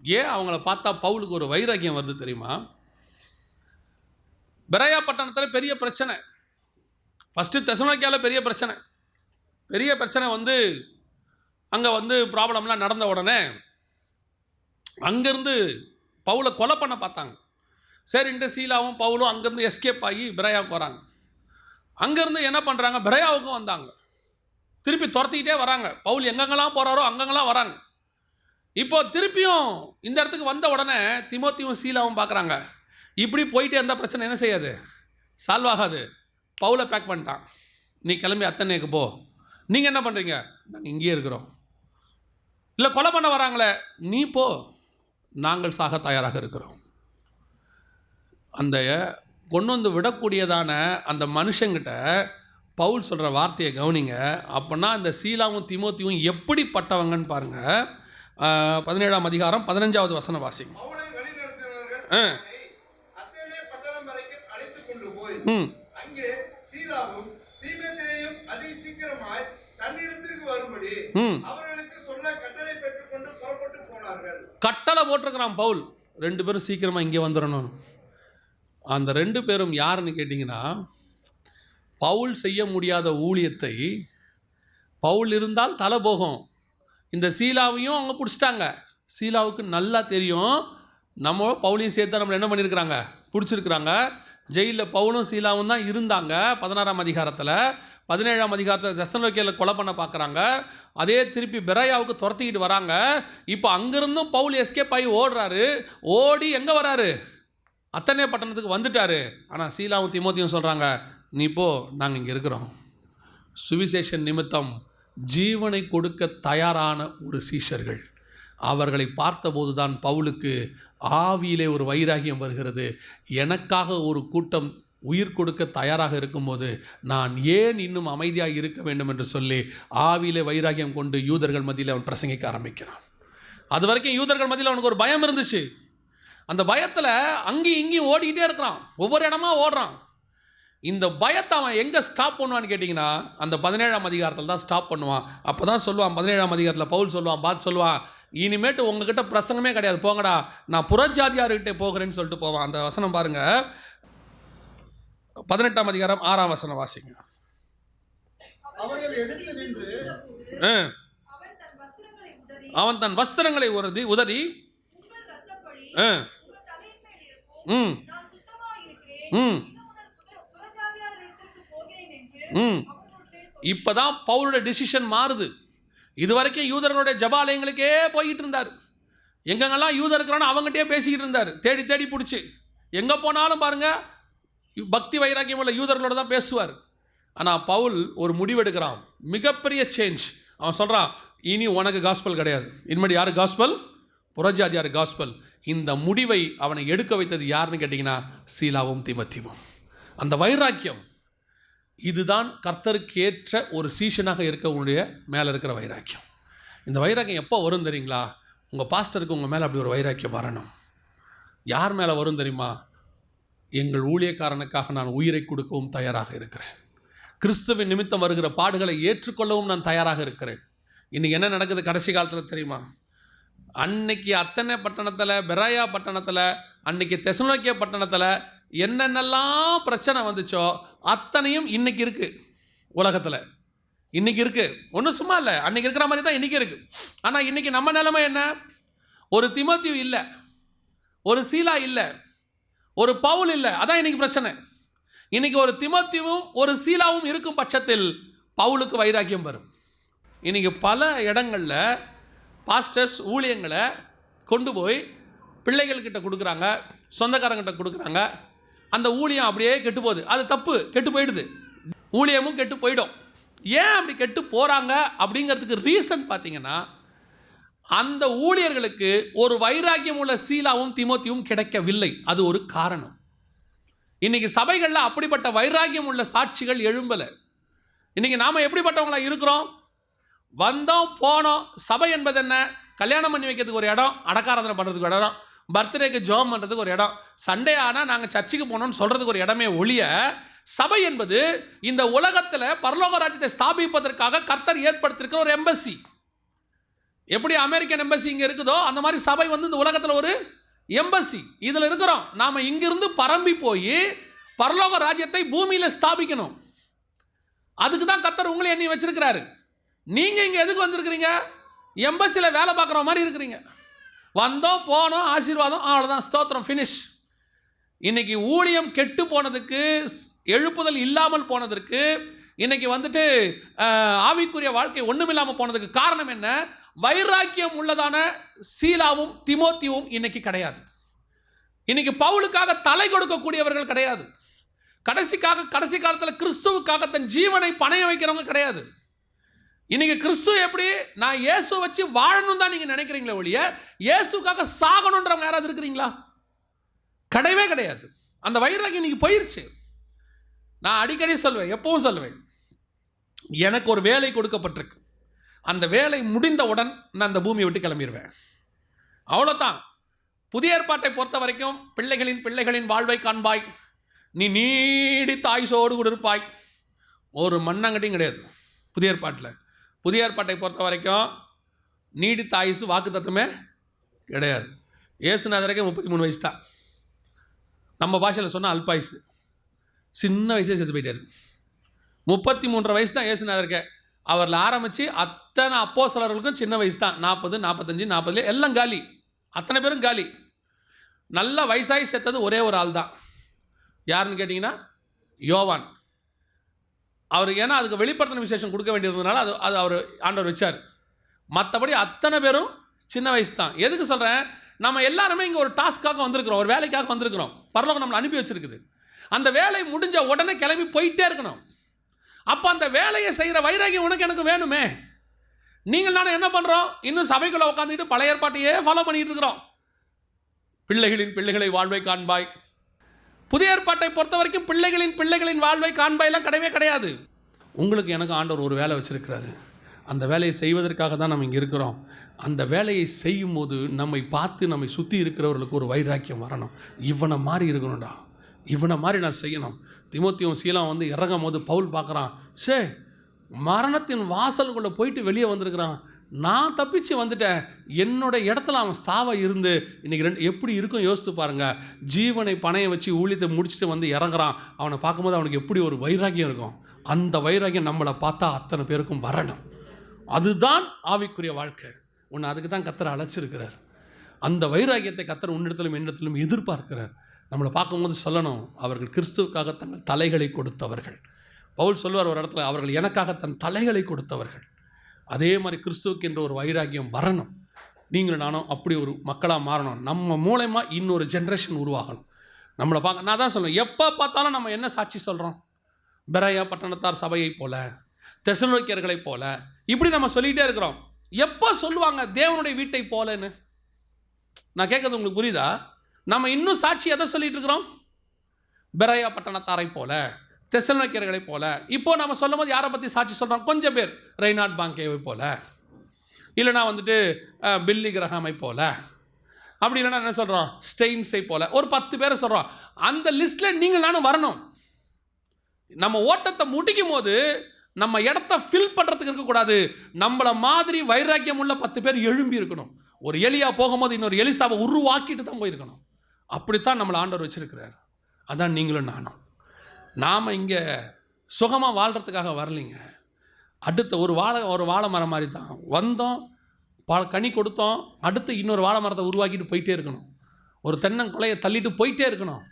ஏன் அவங்கள பார்த்தா பவுலுக்கு ஒரு வைராக்கியம் வருது தெரியுமா? பெராயா பட்டணத்தில் பெரிய பிரச்சனை. ஃபஸ்ட்டு தெசலோனிக்கேயில் பெரிய பிரச்சனை வந்து அங்கே வந்து ப்ராப்ளம்லாம் நடந்த உடனே அங்கேருந்து பவுலை கொலை பண்ண பார்த்தாங்க. சரின்ட்டு சீலாவும் பவுலும் அங்கேருந்து எஸ்கேப் ஆகி பெராயாவுக்கு வராங்க. அங்கேருந்து என்ன பண்ணுறாங்க, பெராயாவுக்கும் வந்தாங்க. திருப்பி துரத்திக்கிட்டே வராங்க. பவுல் எங்கெங்கெல்லாம் போகிறாரோ அங்கங்கெல்லாம் வராங்க. இப்போ திருப்பியும் இந்த இடத்துக்கு வந்த உடனே தீமோத்தேயும் சீலாவும் பார்க்குறாங்க, இப்படி போயிட்டே இருந்தால் பிரச்சனை என்ன செய்யாது, சால்வ் ஆகாது. பவுலை பேக் பண்ணிட்டான். நீ கிளம்பி அத்தனைக்கு போ. நீங்கள் என்ன பண்ணுறீங்க? நாங்கள் இங்கேயே இருக்கிறோம். இல்லை கொலை பண்ண வராங்களே, நீ போ, நாங்கள் சாக தயாராக இருக்கிறோம். அந்த கொண்டு வந்து விடக்கூடியதான அந்த மனுஷங்கிட்ட பவுல் சொல்கிற வார்த்தையை கவனிங்க. அப்போனா இந்த சீலாவும் தீமோத்தியும் எப்படிப்பட்டவங்கன்னு பாருங்கள். 17ஆம் அதிகாரம் 15வது வசனம் வாசிங்க. கட்டளை போட்டிருக்கிறான் பவுல், 2 பேரும் சீக்கிரமாக இங்கே வந்துடணும். அந்த 2 பேரும் யாருன்னு கேட்டிங்கன்னா, பவுல் செய்ய முடியாத ஊழியத்தை, பவுல் இருந்தால் தலை போகும், இந்த சீலாவையும் அவங்க பிடிச்சிட்டாங்க. சீலாவுக்கு நல்லா தெரியும் நம்ம பவுலையும் சேர்த்து நம்மளை என்ன பண்ணியிருக்கிறாங்க, பிடிச்சிருக்கிறாங்க. ஜெயிலில் பவுலும் சீலாவும் தான் இருந்தாங்க. 16ஆம் அதிகாரத்தில் 17ஆம் அதிகாரத்தில் தெசலோனிக்கேயில் கொலை பண்ண பார்க்குறாங்க. அதே திருப்பி பெராயாவுக்கு துரத்திக்கிட்டு வராங்க. இப்போ அங்கேருந்தும் பவுல் எஸ்கேப் ஆகி ஓடுறாரு. ஓடி எங்கே வராரு? அத்தனை பட்டணத்துக்கு வந்துட்டார். ஆனால் சீலாவும் தீமோத்தியும் சொல்கிறாங்க, நீ போ, நாங்கள் இங்கே இருக்கிறோம். சுவிசேஷன் நிமித்தம் ஜீவனை கொடுக்க தயாரான ஒரு சீஷர்கள். அவர்களை பார்த்தபோது தான் பவுலுக்கு ஆவியிலே ஒரு வைராகியம் வருகிறது. எனக்காக ஒரு கூட்டம் உயிர் கொடுக்க தயாராக இருக்கும்போது நான் ஏன் இன்னும் அமைதியாக இருக்க வேண்டும் என்று சொல்லி ஆவியிலே வைராகியம் கொண்டு யூதர்கள் மத்தியில் அவன் பிரசங்கிக்க ஆரம்பிக்கிறான். அது வரைக்கும் யூதர்கள் மத்தியில் அவனுக்கு ஒரு பயம் இருந்துச்சு. அந்த பயத்தில் அங்கேயும் இங்கேயும் ஓடிக்கிட்டே இருக்கிறான், ஒவ்வொரு இடமா ஓடுறான். இந்த பயத்தை அவன் எங்கே ஸ்டாப் பண்ணுவான்னு கேட்டிங்கன்னா, அந்த 17ஆம் அதிகாரத்தில் தான் ஸ்டாப் பண்ணுவான். அப்போ தான் சொல்லுவான், 17ஆம் அதிகாரத்தில் பவுல் சொல்லுவான், பார்த்து சொல்லுவான், இனிமேட்டு உங்ககிட்ட பிரசங்கமே கிடையாது, போங்கடா, நான் புறஜாதியார்கிட்டே போகிறேன்னு சொல்லிட்டு போவான். அந்த வசனம் பாருங்கள், 18ஆம் அதிகாரம் 6ஆம் வசனம் வாசிங்க. அவன் தன் வஸ்திரங்களை உதறி இப்பதான் பவுலுடைய டிசிஷன் மாறுது. இதுவரைக்கும் யூதர்களுடைய ஜபாலயங்களுக்கே போய்கிட்டு இருந்தார். எங்கெங்கெல்லாம் யூதர் இருக்கிறானோ அவங்ககிட்டயே பேசிக்கிட்டு இருந்தார். தேடி தேடி பிடிச்சி எங்கே போனாலும் பாருங்க, பக்தி வைராக்கியம் உள்ள யூதர்களோட தான் பேசுவார். ஆனால் பவுல் ஒரு முடிவெடுக்கிறான், மிகப்பெரிய சேஞ்ச். அவன் சொல்கிறான், இனி உனக்கு காஸ்பல் கிடையாது, இனிமேல் யாரு காஸ்பல்? புறஜாதியார் காஸ்பல். இந்த முடிவை அவனை எடுக்க வைத்தது யாருன்னு கேட்டிங்கன்னா, சீலாவும் தீமோத்தியும். அந்த வைராக்கியம், இதுதான் கர்த்தருக்கு ஏற்ற ஒரு சீஷனாக இருக்கக்கூடிய மேலே இருக்கிற வைராக்கியம். இந்த வைராக்கியம் எப்போ வரும் தெரியுங்களா? உங்கள் பாஸ்டருக்கு உங்கள் மேலே அப்படி ஒரு வைராக்கியம் வரணும். யார் மேலே வரும் தெரியுமா? எங்கள் ஊழியக்காரனுக்காக நான் உயிரை கொடுக்கவும் தயாராக இருக்கிறேன். கிறிஸ்துவின் நிமித்தம் வருகிற பாடுகளை ஏற்றுக்கொள்ளவும் நான் தயாராக இருக்கிறேன். இன்றைக்கி என்ன நடக்குது கடைசி காலத்தில் தெரியுமா? அன்னைக்கு அத்தனை பட்டணத்தில், பெராயா பட்டணத்தில், அன்னைக்கு தெசலோனிக்கே பட்டணத்தில் என்னென்னலாம் பிரச்சனை வந்துச்சோ அத்தனையும் இன்னைக்கு இருக்குது உலகத்தில். இன்றைக்கி இருக்குது, ஒன்றும் சும்மா இல்லை, அன்றைக்கி இருக்கிற மாதிரி தான் இன்றைக்கி இருக்குது. ஆனால் இன்றைக்கி நம்ம நிலைமை என்ன? ஒரு தீமோத்தேயு இல்லை, ஒரு சீலா இல்லை, ஒரு பவுல் இல்லை. அதான் இன்றைக்கி பிரச்சனை. இன்றைக்கி ஒரு தீமோத்தேயுவும் ஒரு சீலாவும் இருக்கும் பட்சத்தில் பவுலுக்கு வைராக்கியம் வரும். இன்றைக்கி பல இடங்களில் பாஸ்டர்ஸ் ஊழியங்களை கொண்டு போய் பிள்ளைகள்கிட்ட கொடுக்குறாங்க, சொந்தக்காரங்கிட்ட கொடுக்குறாங்க. அந்த ஊழியம் அப்படியே கெட்டு போகுது. அது தப்பு, கெட்டு போயிடுது, ஊழியமும் கெட்டு போயிடும். ஏன் அப்படி கெட்டு போகிறாங்க அப்படிங்கிறதுக்கு ரீசன் பார்த்தீங்கன்னா, அந்த ஊழியர்களுக்கு ஒரு வைராக்கியம் உள்ள சீலாவும் தீமோத்தேயும் கிடைக்கவில்லை. அது ஒரு காரணம். இன்றைக்கி சபைகளில் அப்படிப்பட்ட வைராக்கியம் உள்ள சாட்சிகள் எழும்பலை. இன்றைக்கி நாம் எப்படிப்பட்டவங்களா இருக்கிறோம்? வந்தோம் போனோம். சபை என்பது என்ன? கல்யாணம் பண்ணி வைக்கிறதுக்கு ஒரு இடம், அடக்காராதனை பண்ணுறதுக்கு ஒரு இடம், பர்த்டேக்கு ஜோம் பண்ணுறதுக்கு ஒரு இடம், சண்டே ஆனால் நாங்கள் சர்ச்சுக்கு போனோம்னு சொல்கிறதுக்கு ஒரு இடமே ஒழிய, சபை என்பது இந்த உலகத்தில் பரலோக ராஜ்யத்தை ஸ்தாபிப்பதற்காக கர்த்தர் ஏற்படுத்தியிருக்கிற ஒரு எம்பசி. எப்படி அமெரிக்கன் எம்பசி இங்கே இருக்குதோ அந்த மாதிரி சபை வந்து இந்த உலகத்தில் ஒரு எம்பசி. இதில் இருக்கிறோம். நாம் இங்கிருந்து பரம்பி போய் பரலோக ராஜ்யத்தை பூமியில் ஸ்தாபிக்கணும். அதுக்கு தான் கர்த்தர் உங்களை எண்ணி வச்சிருக்கிறாரு. நீங்கள் இங்கே எதுக்கு வந்திருக்கிறீங்க? எம்பசியில் வேலை பார்க்குற மாதிரி இருக்கிறீங்க. வந்தோம் போனோம், ஆசீர்வாதம், அவ்வளோதான், ஸ்தோத்திரம், ஃபினிஷ். இன்றைக்கி ஊழியம் கெட்டு போனதுக்கு, எழுப்புதல் இல்லாமல் போனதற்கு, இன்றைக்கி வந்துட்டு ஆவிக்குரிய வாழ்க்கை ஒன்றுமில்லாமல் போனதுக்கு காரணம் என்ன? வைராக்கியம் உள்ளதான சீலாவும் தீமோத்தேயுவும் இன்றைக்கி கிடையாது. இன்றைக்கி பவுலுக்காக தலை கொடுக்கக்கூடியவர்கள் கிடையாது. கடைசி காலத்தில் கிறிஸ்துவுக்காக தன் ஜீவனை பணைய வைக்கிறவங்க கிடையாது. இன்னைக்கு கிறிஸ்து எப்படி, நான் இயேசு வச்சு வாழணும் தான் நீங்கள் நினைக்கிறீங்களே ஒழிய இயேசுக்காக சாகணுன்றவங்க யாராவது இருக்கிறீங்களா? கிடையவே கிடையாது. அந்த வைராகியம் இன்னைக்கு போயிடுச்சு. நான் அடிக்கடி சொல்வேன், எப்பவும் சொல்லுவேன், எனக்கு ஒரு வேலை கொடுக்கப்பட்டிருக்கு, அந்த வேலை முடிந்தவுடன் நான் அந்த பூமியை விட்டு கிளம்பிடுவேன், அவ்வளோதான். புதிய ஏற்பாட்டை பொறுத்த வரைக்கும் பிள்ளைகளின் வாழ்வை காண்பாய், நீ நீடித்த ஆயுசோடு கூட இருப்பாய், ஒரு மண்ணாங்கட்டியும் கிடையாது புதிய ஏற்பாட்டில். புதிய ஏற்பாட்டை பொறுத்த வரைக்கும் நீடித்த ஆயுசு வாக்கு தத்துவமே கிடையாது. இயேசுநாதருக்கு 33 வயசு தான். நம்ம பாஷையில் சொன்னால் அல்பாயுசு, சின்ன வயசே செத்து போயிட்டார். 33 வயசு தான் இயேசுநாதருக்கு. அவரில் ஆரம்பித்து அத்தனை அப்போஸ்தலர்களுக்கும் சின்ன வயசு தான். 40, 45, 40 எல்லாம் காலி, அத்தனை பேரும் காலி. நல்ல வயசாகி செத்தது ஒரே ஒரு ஆள் தான். யாருன்னு கேட்டிங்கன்னா யோவான். அவர் ஏன்னா அதுக்கு வெளிப்படுத்தின விசேஷம் கொடுக்க வேண்டியிருந்ததுனால அது அவர் ஆண்டவர் வச்சார். மற்றபடி அத்தனை பேரும் சின்ன வயசு தான். எதுக்கு சொல்கிறேன், நம்ம எல்லாருமே இங்கே ஒரு டாஸ்க்காக வந்திருக்கிறோம், ஒரு வேலைக்காக வந்திருக்கிறோம். பரலோகம் நம்மளை அனுப்பி வச்சிருக்குது. அந்த வேலை முடிஞ்ச உடனே கிளம்பி போயிட்டே இருக்கணும். அப்போ அந்த வேலையை செய்கிற வைராகியம் உனக்கு எனக்கு வேணுமே. நீங்கள் நானும் என்ன பண்ணுறோம், இன்னும் சபைக்குள்ளே உட்காந்துக்கிட்டு பழைய ஏற்பாட்டையே ஃபாலோ பண்ணிகிட்டு இருக்கிறோம். பிள்ளைகளை வாழ்வை காண்பாய். புதிய ஏற்பாட்டை பொறுத்த வரைக்கும் பிள்ளைகளின் வாழ்வை காண்பாயெல்லாம் கிடையவே கிடையாது. உங்களுக்கு எனக்கு ஆண்டவர் ஒரு வேலை வச்சுருக்கிறாரு, அந்த வேலையை செய்வதற்காக தான் நம்ம இங்கே இருக்கிறோம். அந்த வேலையை செய்யும் போது நம்மை பார்த்து நம்மை சுற்றி இருக்கிறவர்களுக்கு ஒரு வைராக்கியம் வரணும். இவனை மாதிரி இருக்கணும்டா, இவனை மாதிரி நான் செய்யணும். தீமோத்தேயும் சீலாம் வந்து இறங்கும் போது பவுல் பார்க்குறான், சே மரணத்தின் வாசலுக்குள்ளே போயிட்டு வெளியே வந்திருக்கிறான், நான் தப்பிச்சு வந்துட்டேன், என்னோட இடத்துல அவன் சாவ இருந்து இன்றைக்கி எப்படி இருக்கும் யோசித்து பாருங்கள். ஜீவனை பணைய வச்சு ஊழியத்தை முடிச்சுட்டு வந்து இறங்குறான். அவனை பார்க்கும்போது அவனுக்கு எப்படி ஒரு வைராக்கியம் இருக்கும். அந்த வைராக்கியம் நம்மளை பார்த்தா அத்தனை பேருக்கும் வரணும். அதுதான் ஆவிக்குரிய வாழ்க்கை. உன்னை அதுக்கு தான் கர்த்தர் அழைச்சிருக்கிறார். அந்த வைராக்கியத்தை கர்த்தர் உன்னிடத்திலும் என்னிடத்திலும் எதிர்பார்க்கிறார். நம்மளை பார்க்கும்போது சொல்லணும், அவர்கள் கிறிஸ்துவுக்காக தங்கள் தலைகளை கொடுத்தவர்கள். பவுல் சொல்வார் ஒரு இடத்துல, அவர்கள் எனக்காக தன் தலைகளை கொடுத்தவர்கள். அதே மாதிரி கிறிஸ்துவுக்கு என்ற ஒரு வைராக்கியம் வரணும். நீங்களும் நானும் அப்படி ஒரு மக்களாக மாறணும். நம்ம மூலமா இன்னொரு ஜென்ரேஷன் உருவாகணும். நம்மளை பார்க்க நான் தான் சொல்லுவேன், எப்போ பார்த்தாலும் நம்ம என்ன சாட்சி சொல்கிறோம், பெராயா பட்டணத்தார் சபையை போல, தெசலோனிக்கர்களை போல, இப்படி நம்ம சொல்லிகிட்டே இருக்கிறோம். எப்போ சொல்லுவாங்க தேவனுடைய வீட்டை போலன்னு? நான் கேட்குறது உங்களுக்கு புரியுதா? நம்ம இன்னும் சாட்சி எதை சொல்லிட்டு இருக்கிறோம்? பெராயா பட்டணத்தாரை போல, தெசலோனிக்கர்களை போல. இப்போ நம்ம சொல்லும் போது யாரை பற்றி சாட்சி சொல்கிறோம்? கொஞ்சம் பேர், ரெய்னார்ட் பாங்கேவை போல, இல்லைனா வந்துட்டு பில்லி கிரஹாமை போல, அப்படி இல்லைனா என்ன சொல்கிறோம், ஸ்டெயின்ஸை போல, ஒரு 10 பேரை சொல்கிறோம். அந்த லிஸ்ட்டில் நீங்கள் நானும் வரணும். நம்ம ஓட்டத்தை முடிக்கும் போது நம்ம இடத்த ஃபில் பண்ணுறதுக்கு இருக்கக்கூடாது. நம்மளை மாதிரி வைராக்கியம் உள்ள 10 பேர் எழும்பி இருக்கணும். ஒரு எலியா போகும்போது இன்னொரு எலிசாவை உருவாக்கிட்டு தான் போயிருக்கணும். அப்படித்தான் நம்மளை ஆண்டவர் வச்சிருக்கிறார். அதான் நீங்களும் நானும். நாம் இங்கே சுகமாக வாழ்கிறதுக்காக வரலைங்க. அடுத்த ஒரு வாழை மரம் மாதிரி தான் வந்தோம், கனி கொடுத்தோம், அடுத்து இன்னொரு வாழை மரத்தை உருவாக்கிட்டு போயிட்டே இருக்கணும். ஒரு தென்னங்கொலையை தள்ளிட்டு போயிட்டே இருக்கணும்.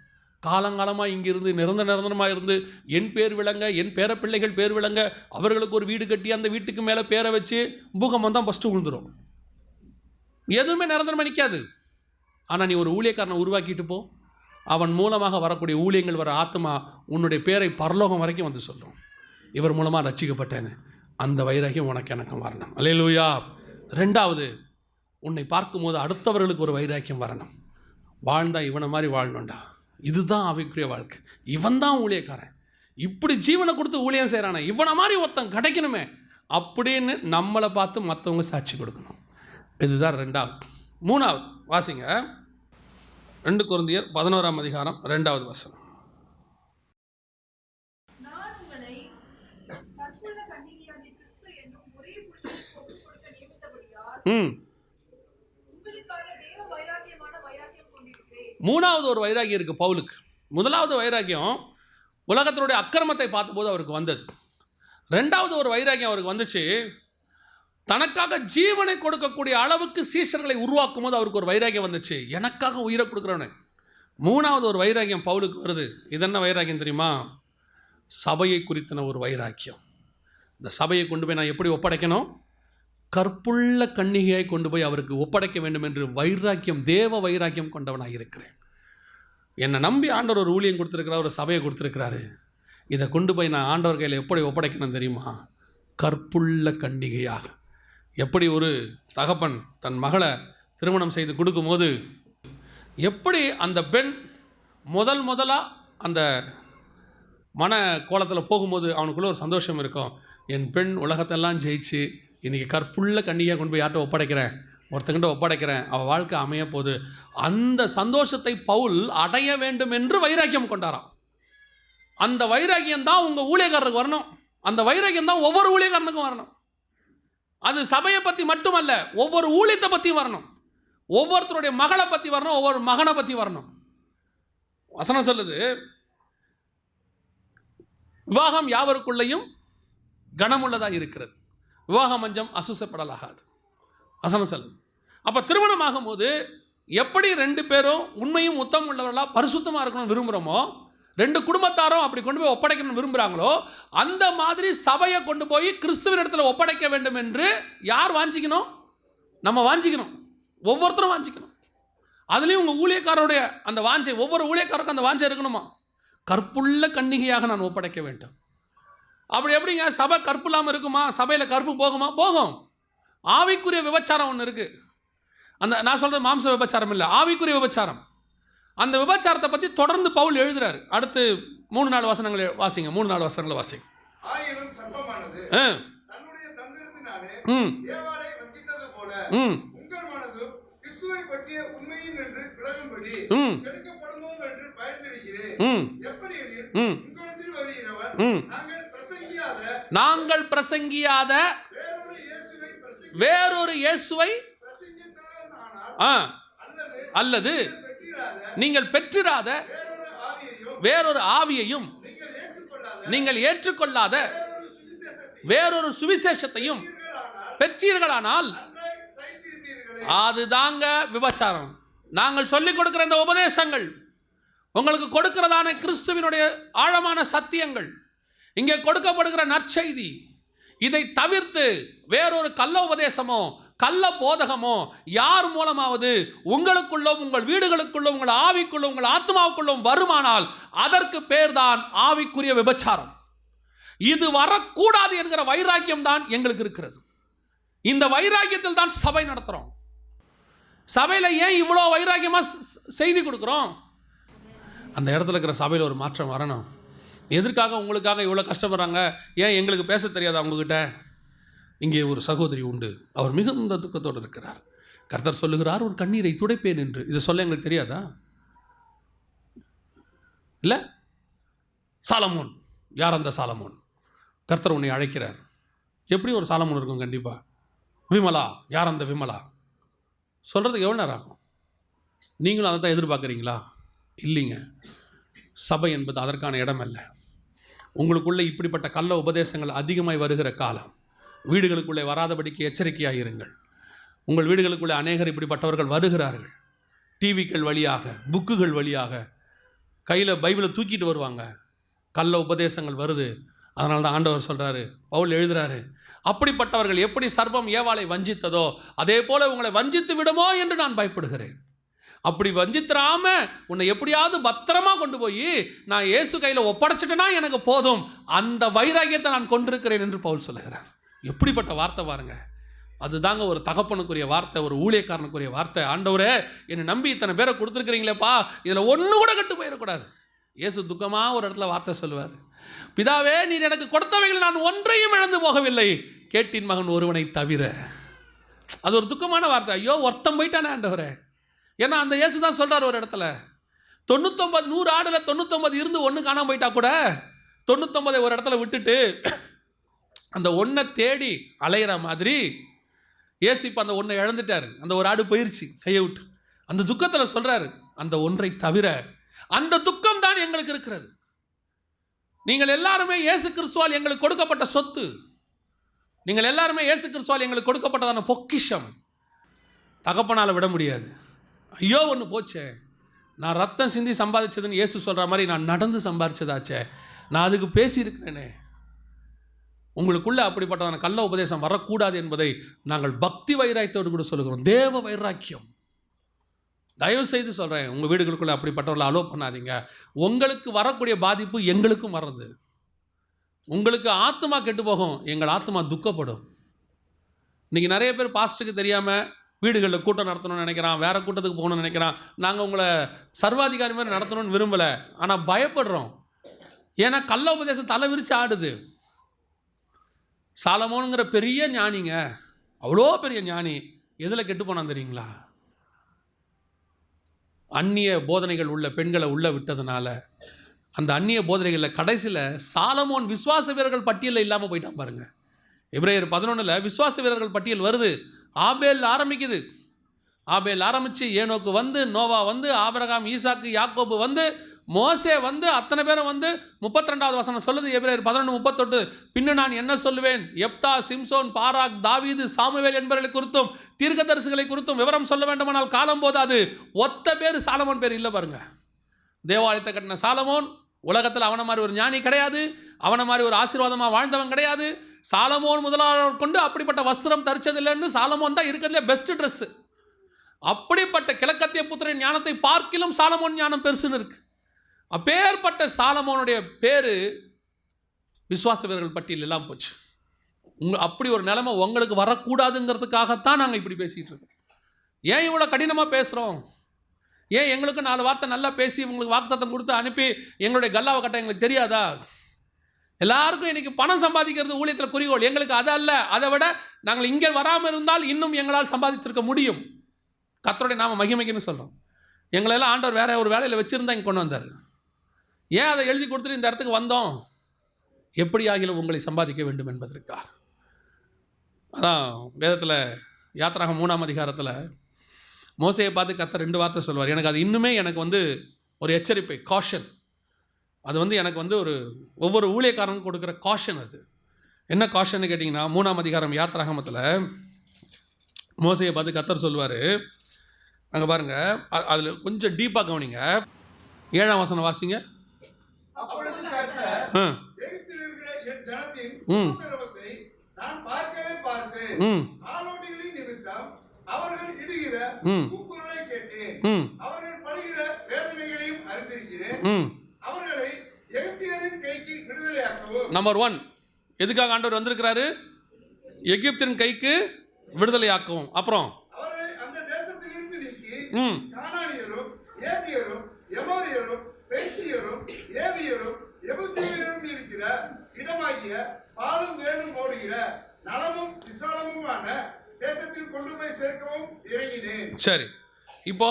காலங்காலமாக இங்கிருந்து நிரந்தரமாக இருந்து என் பேர் விளங்க, என் பேர பிள்ளைகள் பேர் விளங்க, அவர்களுக்கு ஒரு வீடு கட்டி அந்த வீட்டுக்கு மேலே பேரை வச்சு பூகம்பம் தான் ஃபஸ்ட்டு விழுந்துடும். எதுவுமே நிரந்தரமாக நிற்காது. ஆனால் நீ ஒரு ஊழியக்காரனை உருவாக்கிட்டு போ, அவன் மூலமாக வரக்கூடிய ஊழியங்கள் வர ஆத்மா உன்னுடைய பேரை பரலோகம் வரைக்கும் வந்து சொல்லும், இவர் மூலமாக ரட்சிக்கப்பட்டேன்னு. அந்த வைராகியம் உனக்கு எனக்கும் வரணும். அல்லேலூயா. 2வது, உன்னை பார்க்கும்போது அடுத்தவர்களுக்கு ஒரு வைராக்கியம் வரணும். வாழ்ந்தா இவனை மாதிரி வாழணும்டா, இதுதான் ஆவிக்குரிய வாழ்க்கை, இவன் தான் ஊழியக்காரன், இப்படி ஜீவனை கொடுத்து ஊழியம் செய்கிறானே, இவனை மாதிரி ஒருத்தன் கிடைக்கணுமே அப்படின்னு நம்மளை பார்த்து மற்றவங்க சாட்சி கொடுக்கணும். இதுதான் 2வது. 3வது வாசிங்க, 2 கொரிந்தியர் 11ஆம் அதிகாரம் 2வது வசனம். மூணாவது ஒரு வைராகியம் இருக்குது பவுலுக்கு. முதலாவது வைராகியம் உலகத்தினுடைய அக்கிரமத்தை பார்த்தபோது அவருக்கு வந்தது. 2வது ஒரு வைராகியம் அவருக்கு வந்துச்சு, தனக்காக ஜீவனை கொடுக்கக்கூடிய அளவுக்கு சீஷர்களை உருவாக்கும் போது அவருக்கு ஒரு வைராகியம் வந்துச்சு, எனக்காக உயிரை கொடுக்குறவனே. 3வது ஒரு வைராகியம் பவுலுக்கு வருது. இது என்ன வைராகியம் தெரியுமா? சபையை குறித்தன ஒரு வைராக்கியம். இந்த சபையை கொண்டு போய் நான் எப்படி ஒப்படைக்கணும், கற்புள்ள கன்னிகையை கொண்டு போய் அவருக்கு ஒப்படைக்க வேண்டும் என்று வைராக்கியம், தேவ வைராக்கியம் கொண்டவனாக இருக்கிறேன். என்னை நம்பி ஆண்டவர் ஒரு ஊழியம் கொடுத்துருக்கிறார், ஒரு சபையை கொடுத்துருக்கிறாரு. இதை கொண்டு போய் நான் ஆண்டவர் கையில் எப்படி ஒப்படைக்கணும் தெரியுமா? கற்புள்ள கன்னிகையாக. எப்படி ஒரு தகப்பன் தன் மகளை திருமணம் செய்து கொடுக்கும்போது எப்படி அந்த பெண் முதலாக அந்த மன கோலத்தில் போகும்போது அவனுக்குள்ளே ஒரு சந்தோஷம் இருக்கும். என் பெண் உலகத்தெல்லாம் ஜெயிச்சு இன்றைக்கி கற்புள்ள கன்னிகையாக கொண்டு போய் யார்கிட்ட ஒப்படைக்கிறேன், ஒருத்தங்கிட்ட ஒப்படைக்கிறேன், அவள் வாழ்க்கை அமைய போது. அந்த சந்தோஷத்தை பவுல் அடைய வேண்டும் என்று வைராக்கியம் கொண்டாராம். அந்த வைராக்கியம் தான் உங்கள் ஊழியக்காரருக்கு வரணும். அந்த வைராக்கியம் தான் ஒவ்வொரு ஊழியக்காரனுக்கும் வரணும். அது சபையை பற்றி மட்டுமல்ல, ஒவ்வொரு ஊழியத்தை பற்றி வரணும், ஒவ்வொருத்தருடைய மகளை பற்றி வரணும், ஒவ்வொரு மகனை பற்றி வரணும். வசனம் சொல்லுது, விவாகம் யாவருக்குள்ளேயும் கனமுள்ளதாக இருக்கிறது, விவாக மஞ்சம் அசுசப்படலாகாது. வசனம் சொல்லுது. அப்போ திருமணம் ஆகும்போது எப்படி ரெண்டு பேரும் உண்மையும் உத்தமம் உள்ளவர்களாக பரிசுத்தமாக இருக்கணும்னு விரும்புகிறோமோ, ரெண்டு குடும்பத்தாரும் அப்படி கொண்டு போய் ஒப்படைக்கணும்னு விரும்புகிறாங்களோ, அந்த மாதிரி சபையை கொண்டு போய் கிறிஸ்துவின் இடத்துல ஒப்படைக்க வேண்டும் என்று யார் வாஞ்சிக்கணும்? நம்ம வாஞ்சிக்கணும், ஒவ்வொருத்தரும் வாஞ்சிக்கணும். அதுலேயும் உங்கள் ஊழியக்காரருடைய அந்த வாஞ்சை, ஒவ்வொரு ஊழியக்காரருக்கும் அந்த வாஞ்சை இருக்கணுமா? கற்புள்ள கன்னிகையாக நான் ஒப்படைக்க வேண்டும். அப்படி எப்படிங்க சபை கற்பு இல்லாமல் இருக்குமா? சபையில் கற்பு போகுமா? போகும். ஆவிக்குரிய விபச்சாரம் ஒன்று இருக்குது. அந்த நான் சொல்கிறது மாம்ச விபச்சாரம் இல்லை, ஆவிக்குரிய விபச்சாரம். அந்த விபச்சாரத்தை பற்றி தொடர்ந்து பவுல் எழுதுறாரு. அடுத்து 3-4 வசனங்களை வாசிங்க. 3-4 வசனங்களை வாசிங்க. ஆயினும் சர்ப்பமானது தன்னுடைய தந்திரத்தினாலே ஏவாளை வஞ்சித்தது போல உங்கள் மனது கிறிஸ்துவை பற்றிய உண்மையின் என்று விலகும்படி கெடுக்கப்படுமோ என்று பயந்திருக்கிறேன். எப்படி எனில் உங்களிடத்தில் வருகிறவன் நாங்கள் பிரசங்கியாத வேறொரு இயேசுவை அல்லது நீங்கள் பெற்றிராத வேறொரு ஆவியையும் நீங்கள் ஏற்றுக்கொள்ளாத வேறொரு சுவிசேஷத்தையும் பெற்றீர்களானால் அதுதாங்க விபச்சாரம். நாங்கள் சொல்லிக் கொடுக்கிற இந்த உபதேசங்கள், உங்களுக்கு கொடுக்கிறதான கிறிஸ்துவினுடைய ஆழமான சத்தியங்கள், இங்கே கொடுக்கப்படுகிற நற்செய்தி, இதை தவிர்த்து வேறொரு கள்ள உபதேசமோ கள்ள போதகமோ யார் மூலமாவது உங்களுக்குள்ளும் உங்கள் வீடுகளுக்குள்ளும் உங்கள் ஆவிக்குள்ளும் உங்கள் ஆத்மாவுக்குள்ளும் வருமானால் அதற்கு பேர் தான் ஆவிக்குரிய விபச்சாரம். இது வரக்கூடாது என்கிற வைராக்கியம் தான் எங்களுக்கு இருக்கிறது. இந்த வைராக்கியத்தில் தான் சபை நடத்துகிறோம். சபையில் ஏன் இவ்வளோ வைராக்கியமாக செய்தி கொடுக்குறோம்? அந்த இடத்துல இருக்கிற சபையில் ஒரு மாற்றம் வரணும். எதற்காக உங்களுக்காக இவ்வளோ கஷ்டப்படுறாங்க? ஏன் எங்களுக்கு பேச தெரியாதா உங்ககிட்ட? இங்கே ஒரு சகோதரி உண்டு, அவர் மிகுந்த துக்கத்தோடு இருக்கிறார். கர்த்தர் சொல்லுகிறார், ஒரு கண்ணீரை துடைப்பேன் என்று. இதை சொல்ல எங்களுக்கு தெரியாதா? இல்லை, சாலமோன் யார்? அந்த சாலமோன். கர்த்தர் உன்னை அழைக்கிறார். எப்படி ஒரு சாலமோன் இருக்கும்? கண்டிப்பாக. விமலா யார்? அந்த விமலா. சொல்கிறதுக்கு எவ்வளோ நேரம் ஆகும்? நீங்களும் அதை தான் எதிர்பார்க்குறீங்களா? இல்லைங்க. சபை என்பது அதற்கான இடம் அல்ல. உங்களுக்குள்ளே இப்படிப்பட்ட கள்ள உபதேசங்கள் அதிகமாய் வருகிற காலம். வீடுகளுக்குள்ளே வராதபடிக்கு எச்சரிக்கையாக இருங்கள். உங்கள் வீடுகளுக்குள்ளே அநேகர் இப்படிப்பட்டவர்கள் வருகிறார்கள். டிவிக்கள் வழியாக, புக்குகள் வழியாக கையில் பைபிளை தூக்கிட்டு வருவாங்க. கள்ள உபதேசங்கள் வருது. அதனால தான் ஆண்டவர் சொல்கிறாரு, பவுல் எழுதுகிறாரு, அப்படிப்பட்டவர்கள் எப்படி சர்ப்பம் ஏவாளை வஞ்சித்ததோ அதே போல் உங்களை வஞ்சித்து விடுமோ என்று நான் பயப்படுகிறேன். அப்படி வஞ்சித்திராம உன்னை எப்படியாவது பத்திரமா கொண்டு போய் நான் இயேசு கையில் ஒப்படைச்சிட்டேன்னா எனக்கு போதும், அந்த வைராகியத்தை நான் கொண்டிருக்கிறேன் என்று பவுல் சொல்லுகிறார். எப்படிப்பட்ட வார்த்தை பாருங்க. அதுதாங்க ஒரு தகப்பனுக்குரிய வார்த்தை, ஒரு ஊழியக்காரனுக்குரிய வார்த்தை. ஆண்டவரே, என்னை நம்பி இத்தனை பேரை கொடுத்துருக்கிறீங்களேப்பா, இதில் ஒன்று கூட கட்டு போயிடக்கூடாது. இயேசு துக்கமாக ஒரு இடத்துல வார்த்தை சொல்லுவார், பிதாவே நீர் எனக்கு கொடுத்தவைகளை நான் ஒன்றையும் இழந்து போகவில்லை, கேட்டின் மகன் ஒருவனை தவிர. அது ஒரு துக்கமான வார்த்தை. ஐயோ, ஒருத்தம் போயிட்டானே ஆண்டவரே. ஏன்னா அந்த இயேசு தான் சொல்கிறார் ஒரு இடத்துல, 99 100 ஆடில் 99 இருந்து ஒன்று காணாமல் போயிட்டா கூட 99 ஒரு இடத்துல விட்டுட்டு அந்த ஒன்றை தேடி அலையிற மாதிரி இயேசு இப்போ அந்த ஒன்றை இழந்துட்டார். அந்த ஒரு ஆடு போயிடுச்சு கையை விட்டு. அந்த துக்கத்தில் சொல்கிறாரு, அந்த ஒன்றை தவிர. அந்த துக்கம் தான் எங்களுக்கு இருக்கிறது. நீங்கள் எல்லாருமே இயேசு கிறிஸ்துவால் எங்களுக்கு கொடுக்கப்பட்ட சொத்து. நீங்கள் எல்லாருமே இயேசு கிறிஸ்துவால் எங்களுக்கு கொடுக்கப்பட்டதான பொக்கிஷம். தகப்பனால் விட முடியாது. ஐயோ ஒன்று போச்சே, நான் ரத்தம் சிந்தி சம்பாதிச்சதுன்னு இயேசு சொல்கிற மாதிரி நான் நடந்து சம்பாதிச்சதாச்சே, நான் அதுக்கு பேசியிருக்கிறேனே. உங்களுக்குள்ள அப்படிப்பட்டதான கள்ள உபதேசம் வரக்கூடாது என்பதை நாங்கள் பக்தி வைராக்கியத்தோடு கூட சொல்லுகிறோம். தேவ வைராக்கியம், தயவு செய்து சொல்கிறேன், உங்கள் வீடுகளுக்குள்ளே அப்படிப்பட்டவர்களை அலோவ் பண்ணாதீங்க. உங்களுக்கு வரக்கூடிய பாதிப்பு எங்களுக்கும் வர்றது. உங்களுக்கு ஆத்மா கெட்டு போகும், எங்கள் ஆத்மா துக்கப்படும். இன்றைக்கி நிறைய பேர் பாஸ்ட்டுக்கு தெரியாமல் வீடுகளில் கூட்டம் நடத்தணும்னு நினைக்கிறான், வேறு கூட்டத்துக்கு போகணும்னு நினைக்கிறான். நாங்கள் உங்களை சர்வாதிகாரி மாதிரி நடத்தணும்னு விரும்பலை, ஆனால் பயப்படுறோம். ஏன்னா கள்ள உபதேசம் தலை விரித்து ஆடுது. சாலமோனுங்கிற பெரிய ஞானிங்க, அவ்வளோ பெரிய ஞானி, எதில் கெட்டு போனான் தெரியுங்களா? அந்நிய போதனைகள் உள்ள பெண்களை உள்ளே விட்டதுனால அந்த அந்நிய போதனைகளில் கடைசியில் சாலமோன் விசுவாச வீரர்கள் பட்டியலில் இல்லாமல் போயிட்டான் பாருங்க. எபிரேயர் 11 விசுவாச வீரர்கள் பட்டியல் வருது. ஆபேல் ஆரம்பிக்குது. ஆபேல் ஆரம்பித்து ஏனோக்கு வந்து, நோவா வந்து, ஆபிரகாம், ஈசாக்கு, யாக்கோபு வந்து, மோசே வந்து, அத்தனை பேரும் வந்து 32வது வசனம் சொல்லுது எபிரேயர் 11:38. பின்னு நான் என்ன சொல்லுவேன், எப்தா, சிம்சோன், பாராக், தாவீது, சாமுவேல் என்பவர்களை குறித்தும் தீர்க்கதரிசிகளை குறித்தும் விவரம் சொல்ல வேண்டுமானால் காலம் போதாது. ஒத்த பேர் சாலமோன் பேர் இல்லை பாருங்க. தேவாலயத்தை கட்டின சாலமோன் உலகத்தில் அவனை மாதிரி ஒரு ஞானி கிடையாது, அவனை மாதிரி ஒரு ஆசீர்வாதமாக வாழ்ந்தவன் கிடையாது. சாலமோன் முதலாளர் கொண்டு அப்படிப்பட்ட வஸ்திரம் தரிச்சதில்லைன்னு சாலமோன் தான் இருக்கிறதுலே பெஸ்ட் ட்ரெஸ்ஸு. அப்படிப்பட்ட கிழக்கத்திய புத்திரன் ஞானத்தை பார்க்கிலும் சாலமோன் ஞானம் பெருசுன்னு இருக்கு. அப்பேற்பட்ட சாலமோனுடைய பேர் விசுவாச வீரர்கள் பட்டியல் எல்லாம் போச்சு. அப்படி ஒரு நிலைமை உங்களுக்கு வரக்கூடாதுங்கிறதுக்காகத்தான் நாங்கள் இப்படி பேசிகிட்டு இருக்கோம். ஏன் இவ்வளோ கடினமாக பேசுகிறோம்? ஏன் எங்களுக்கு 4 வார்த்தை நல்லா பேசி உங்களுக்கு வாக்குத்தத்தம் கொடுத்து அனுப்பி எங்களுடைய கல்லாவை கட்ட எங்களுக்கு தெரியாதா? எல்லாருக்கும் இன்றைக்கி பணம் சம்பாதிக்கிறது ஊழியத்தில் குறிக்கோள். எங்களுக்கு அது அல்ல. அதை விட நாங்கள் இங்கே வராமல் இருந்தால் இன்னும் எங்களால் சம்பாதித்திருக்க முடியும். கர்த்தருடைய நாம மகிமைக்குன்னு சொல்கிறோம். எங்களெல்லாம் ஆண்டவர் வேற ஒரு வேலையில் வச்சுருந்தா இங்கே கொண்டு வந்தார். ஏன் அதை எழுதி கொடுத்துட்டு இந்த இடத்துக்கு வந்தோம்? எப்படி ஆகிலும் உங்களை சம்பாதிக்க வேண்டும் என்பதற்காக. அதான் வேதத்தில் யாத்திராகம் 3ஆம் அதிகாரத்தில் மோசையை பார்த்து கர்த்தர் 2 வார்த்தை சொல்வார். எனக்கு அது இன்னுமே எனக்கு வந்து ஒரு எச்சரிப்பை, காஷன். அது வந்து எனக்கு வந்து ஒரு ஒவ்வொரு ஊழியக்காரனுக்கும் கொடுக்குற காஷன். அது என்ன காஷன்னு கேட்டிங்கன்னா, 3ஆம் அதிகாரம் யாத்திராகமத்தில் மோசையை பார்த்து கர்த்தர் சொல்வார். அங்கே பாருங்கள், அதில் கொஞ்சம் டீப்பாக கவனிங்க. 7ஆம் வசனம் வாசிங்க. நம்பர் 1, எதுக்காக ஆண்டவர் வந்திருக்கிறாரு? எகிப்தின் கைக்கு விடுதலையாக்கவும். அப்புறம் சரி, இப்போ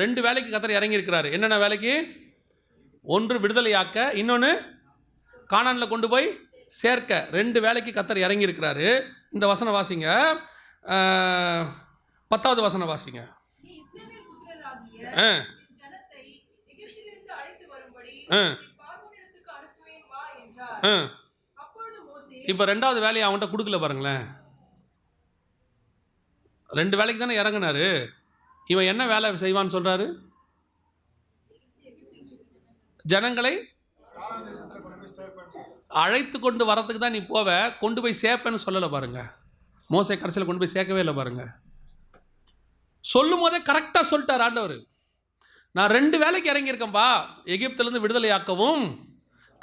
2 வேலைக்கு கர்த்தர் இறங்கி இருக்கிறாரு. என்னென்ன வேலைக்கு? ஒன்று விடுதலையாக்க, இன்னொன்று கானானில் கொண்டு போய் சேர்க்க. 2 வேலைக்கு கர்த்தர் இறங்கி இருக்கிறாரு. இந்த வசனம் வாசிங்க, 10வது வசனம் வாசிங்க. இப்போ 2வது வேலையை அவன்கிட்ட கொடுக்கல பாருங்களேன். 2 வேலைக்கு தானே இறங்கினாரு. இவன் என்ன வேலை செய்வான்னு சொல்றாரு? ஜனங்களை அழைத்து கொண்டு வரத்துக்கு தான் நீ போவ, கொண்டு போய் சேர்ப்பேன்னு சொல்லலை பாருங்க. மோசே கடைசியில் கொண்டு போய் சேர்க்கவே இல்லை பாருங்க. சொல்லும் போதே கரெக்டாக சொல்லிட்டார் ஆண்டவர். நான் 2 வேலைக்கு இறங்கியிருக்கேன்பா. எகிப்திலிருந்து விடுதலையாக்கவும்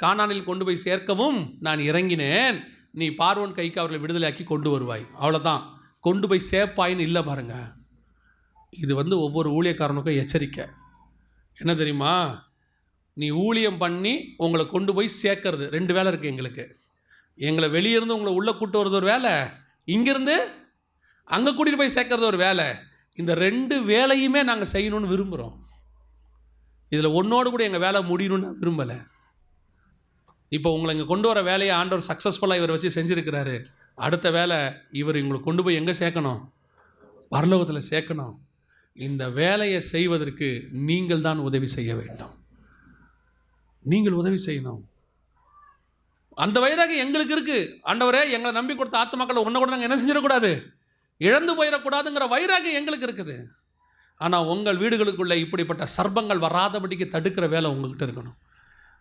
கானானில் கொண்டு போய் சேர்க்கவும் நான் இறங்கினேன். நீ பார்வோன் கைக்கு அவர்களை விடுதலையாக்கி கொண்டு வருவாய். அவ்வளோதான். கொண்டு போய் சேர்ப்பாயின்னு இல்லை பாருங்க. இது வந்து ஒவ்வொரு ஊழியக்காரனுக்கும் எச்சரிக்கை. என்ன தெரியுமா? நீ ஊழியம் பண்ணி உங்களை கொண்டு போய் சேர்க்கறது 2 வேலை இருக்குது எங்களுக்கு. எங்களை வெளியிருந்து உங்களை உள்ளே கூட்டு வர்றது ஒரு வேலை, இங்கேருந்து அங்கே கூட்டிகிட்டு போய் சேர்க்கறது ஒரு வேலை. இந்த 2 வேலையுமே நாங்கள் செய்யணும்னு விரும்புகிறோம். இதில் ஒன்றோடு கூட எங்கள் வேலை முடியணும்னு நான் விரும்பலை. இப்போ உங்களை இங்கே கொண்டு வர வேலையை ஆண்டவர் சக்ஸஸ்ஃபுல்லாக இவரை வச்சு செஞ்சுருக்கிறாரு. அடுத்த வேலை இவர் இவங்களை கொண்டு போய் எங்கே சேர்க்கணும்? பரலோகத்தில் சேர்க்கணும். இந்த வேலையை செய்வதற்கு நீங்கள் தான் உதவி செய்ய வேண்டும். நீங்கள் உதவி செய்யணும். அந்த வைராகியம் எங்களுக்கு இருக்குது. ஆண்டவரே, எங்களை நம்பி கொடுத்த ஆத்மாக்களை ஒன்றை கூட நாங்கள் என்ன செஞ்சிடக்கூடாது, இழந்து போயிடக்கூடாதுங்கிற வைராகியம் எங்களுக்கு இருக்குது. ஆனால் உங்கள் வீடுகளுக்குள்ளே இப்படிப்பட்ட சர்ப்பங்கள் வராதபடிக்கு தடுக்கிற வேலை உங்கள்கிட்ட இருக்கணும்.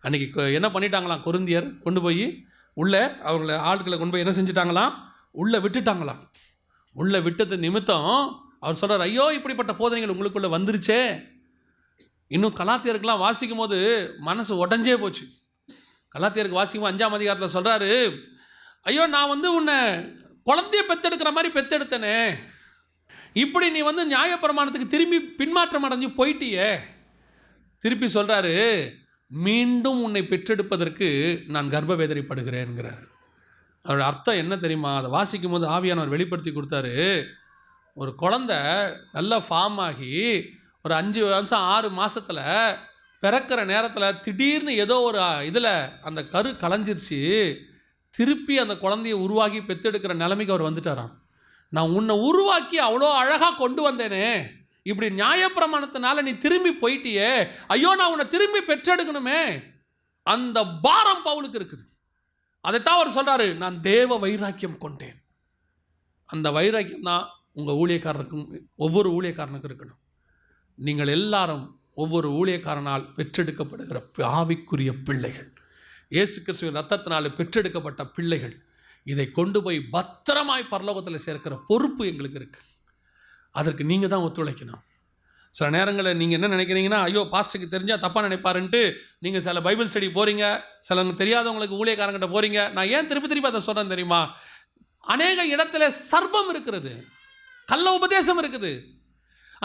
அன்றைக்கி என்ன பண்ணிட்டாங்களாம்? கொரிந்தியர் கொண்டு போய் உள்ளே அவர்களை ஆட்களை கொண்டு போய் என்ன செஞ்சுட்டாங்களாம்? உள்ளே விட்டுட்டாங்களாம். உள்ளே விட்டது நிமித்தம் அவர் சொல்கிறார், ஐயோ இப்படிப்பட்ட போதனைகள் உங்களுக்குள்ளே வந்துருச்சே. இன்னும் கலாத்தியருக்கெல்லாம் வாசிக்கும் போது மனசு உடஞ்சே போச்சு. கலாத்தியருக்கு வாசிக்கும் 5ஆம் அதிகாரத்தில் சொல்கிறாரு, ஐயோ நான் உன்னை குழந்தைய பெத்தெடுக்கிற மாதிரி பெத்தெடுத்தனே, இப்படி நீ நியாயப்பிரமாணத்துக்கு திரும்பி பின்மாற்றம் அடைஞ்சு போயிட்டியே. திருப்பி சொல்கிறாரு, மீண்டும் உன்னை பெற்றெடுப்பதற்கு நான் கர்ப்பவேதனைப்படுகிறேன்கிறார். அதோட அர்த்தம் என்ன தெரியுமா? அதை வாசிக்கும் போது ஆவியானவர் வெளிப்படுத்தி கொடுத்தாரு. ஒரு குழந்தை நல்லா ஃபார்ம் ஆகி ஒரு 5 வருஷம் 6 மாதத்தில் பிறக்கிற நேரத்தில் திடீர்னு ஏதோ ஒரு இதில் அந்த கரு கலைஞ்சிருச்சு. திருப்பி அந்த குழந்தைய உருவாக்கி பெற்றெடுக்கிற நிலைமைக்கு அவர் வந்துட்டாராம். நான் உன்னை உருவாக்கி அவ்வளோ அழகாக கொண்டு வந்தேனே, இப்படி நியாயப்பிரமாணத்தினால நீ திரும்பி போயிட்டியே, ஐயோ நான் உன்னை திரும்பி பெற்றெடுக்கணுமே. அந்த பாரம் பவுலுக்கு இருக்குது. அதைத்தான் அவர் சொல்கிறாரு, நான் தேவ வைராக்கியம் கொண்டேன். அந்த வைராக்கியம் தான் உங்கள் ஊழியக்காரருக்கும் ஒவ்வொரு ஊழியக்காரனுக்கும் இருக்கணும். நீங்கள் எல்லாரும் ஒவ்வொரு ஊழியக்காரனால் பெற்றெடுக்கப்படுகிற ஆவிக்குரிய பிள்ளைகள், இயேசு கிறிஸ்துவின் ரத்தத்தினால் பெற்றெடுக்கப்பட்ட பிள்ளைகள். இதை கொண்டு போய் பத்திரமாய் பரலோகத்தில் சேர்க்கிற பொறுப்பு எங்களுக்கு இருக்குது. அதற்கு நீங்கள் தான் ஒத்துழைக்கணும். சில நேரங்களில் நீங்கள் என்ன நினைக்கிறீங்கன்னா, ஐயோ பாஸ்டருக்கு தெரிஞ்சால் தப்பாக நினைப்பாருன்ட்டு நீங்கள் சில பைபிள் ஸ்டடி போகிறீங்க, சில தெரியாதவங்களுக்கு ஊழியக்காரங்கிட்ட போகிறீங்க. நான் ஏன் திருப்பி அதை சொல்கிறேன் தெரியுமா? அநேக இடத்துல சர்ப்பம் இருக்கிறது, கள்ள உபதேசம் இருக்குது.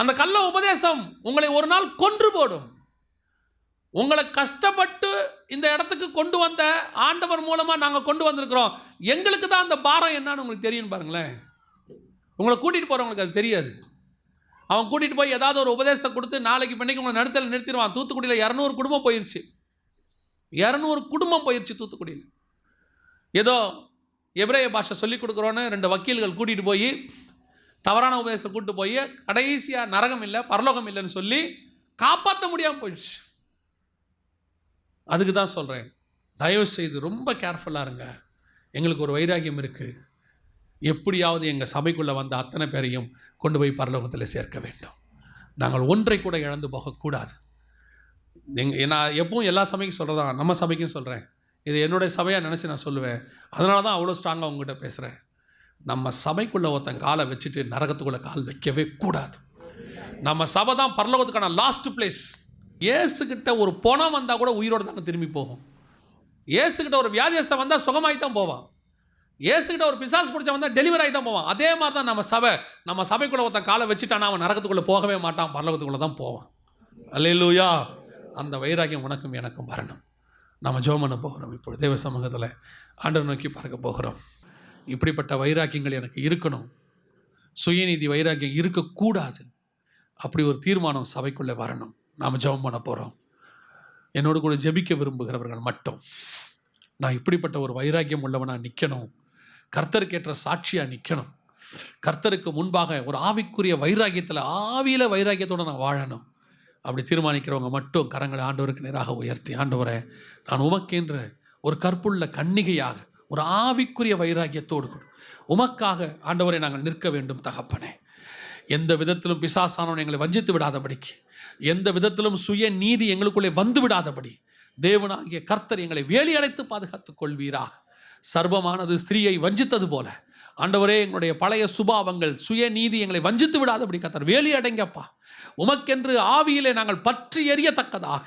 அந்த கள்ள உபதேசம் உங்களை ஒரு நாள் கொன்று போடும். உங்களை கஷ்டப்பட்டு இந்த இடத்துக்கு கொண்டு வந்த ஆண்டவர் மூலமாக நாங்கள் கொண்டு வந்திருக்கிறோம். எங்களுக்கு தான் அந்த பாரம் என்னன்னு உங்களுக்கு தெரியும் பாருங்களேன். உங்களை கூட்டிகிட்டு போகிறவங்களுக்கு அது தெரியாது. அவன் கூட்டிகிட்டு போய் ஏதாவது ஒரு உபதேசத்தை கொடுத்து நாளைக்கு பின்னைக்கு உங்களை நடுத்தல நிறுத்திடுவான். தூத்துக்குடியில் 200 குடும்பம் போயிடுச்சு. 200 குடும்பம் போயிடுச்சு தூத்துக்குடியில். ஏதோ எபிரேய பாஷை சொல்லிக் கொடுக்குறோன்னு 2 வக்கீல்கள் கூட்டிகிட்டு போய் தவறான உபதேசத்தை கூப்பிட்டு போய் கடைசியாக நரகம் இல்லை பரலோகம் இல்லைன்னு சொல்லி காப்பாற்ற முடியாமல் போயிடுச்சு. அதுக்கு தான் சொல்கிறேன், தயவு செய்து ரொம்ப கேர்ஃபுல்லாக இருங்க. எங்களுக்கு ஒரு வைராக்கியம் இருக்குது. எப்படியாவது எங்கள் சபைக்குள்ளே வந்த அத்தனை பேரையும் கொண்டு போய் பரலோகத்தில் சேர்க்க வேண்டும். நாங்கள் ஒன்றை கூட இழந்து போகக்கூடாது. நான் எப்பவும் எல்லா சபைக்கும் சொல்கிறதா, நம்ம சபைக்கும் சொல்கிறேன். இது என்னுடைய சபையாக நினச்சி நான் சொல்லுவேன். அதனால தான் அவ்வளோ ஸ்ட்ராங்காக உங்ககிட்ட பேசுகிறேன். நம்ம சபைக்குள்ளே ஒருத்தன் காலை வச்சுட்டு நரகத்துக்குள்ளே கால் வைக்கவே கூடாது. நம்ம சபை தான் பரலோகத்துக்கான லாஸ்ட் பிளேஸ். ஏசுக்கிட்ட ஒரு பணம் வந்தால் கூட உயிரோடு தானே திரும்பி போகும். ஏசுக்கிட்ட ஒரு வியாதியஸ்தன் வந்தால் சுகமாகி தான் போவான். ஏசுக்கிட்ட ஒரு பிசாசு பிடிச்ச வந்தால் டெலிவரி ஆகி தான் போவான். அதே மாதிரி தான் நம்ம சபைக்குள்ளே ஒருத்தன் காலை வச்சுட்டானா அவன் நரகத்துக்குள்ளே போகவே மாட்டான், பரலோகத்துக்குள்ளே தான் போவான். அல்லேலூயா. அந்த வைராக்கியம் உனக்கும் எனக்கும் வரணும். நம்ம ஜெபம் பண்ண போகிறோம். இப்போ தேவ சமூகத்தில் ஆண்டவர் நோக்கி பார்க்க போகிறோம். இப்படிப்பட்ட வைராக்கியங்கள் எனக்கு இருக்கணும். சுயநீதி வைராக்கியம் இருக்கக்கூடாது. அப்படி ஒரு தீர்மானம் சபைக்குள்ளே வரணும். நாம் ஜெபம் பண்ண போகிறோம். என்னோடு கூட ஜெபிக்க விரும்புகிறவர்கள் மட்டும், நான் இப்படிப்பட்ட ஒரு வைராக்கியம் உள்ளவனாக நிற்கணும், கர்த்தருக்கேற்ற சாட்சியாக நிற்கணும், கர்த்தருக்கு முன்பாக ஒரு ஆவிக்குரிய வைராக்கியத்தில் ஆவியில் வைராக்கியத்தோடு நான் வாழணும். அப்படி தீர்மானிக்கிறவங்க மட்டும் கரங்களை ஆண்டவருக்கு நேராக உயர்த்தி, ஆண்டவரே நான் உமக்கென்ற ஒரு கற்புள்ள கன்னிகையாக ஒரு ஆவிக்குரிய வைராக்கியத்தோடு உமக்காக ஆண்டவரை நாங்கள் நிற்க வேண்டும் தகப்பனே. எந்த விதத்திலும் பிசாசானவன் எங்களை வஞ்சித்து விடாதபடிக்கு, எந்த விதத்திலும் சுய நீதி எங்களுக்குள்ளே வந்து விடாதபடி தேவனாகிய கர்த்தர் எங்களை வேலி அடைத்து பாதுகாத்துக் கொள்வீராக. சர்வமானது ஸ்திரீயை வஞ்சித்தது போல ஆண்டவரே எங்களுடைய பழைய சுபாவங்கள் சுய நீதி எங்களை வஞ்சித்து விடாதபடி கர்த்தர் வேலி அடைங்கப்பா. உமக்கென்று ஆவியிலே நாங்கள் பற்றி எறியத்தக்கதாக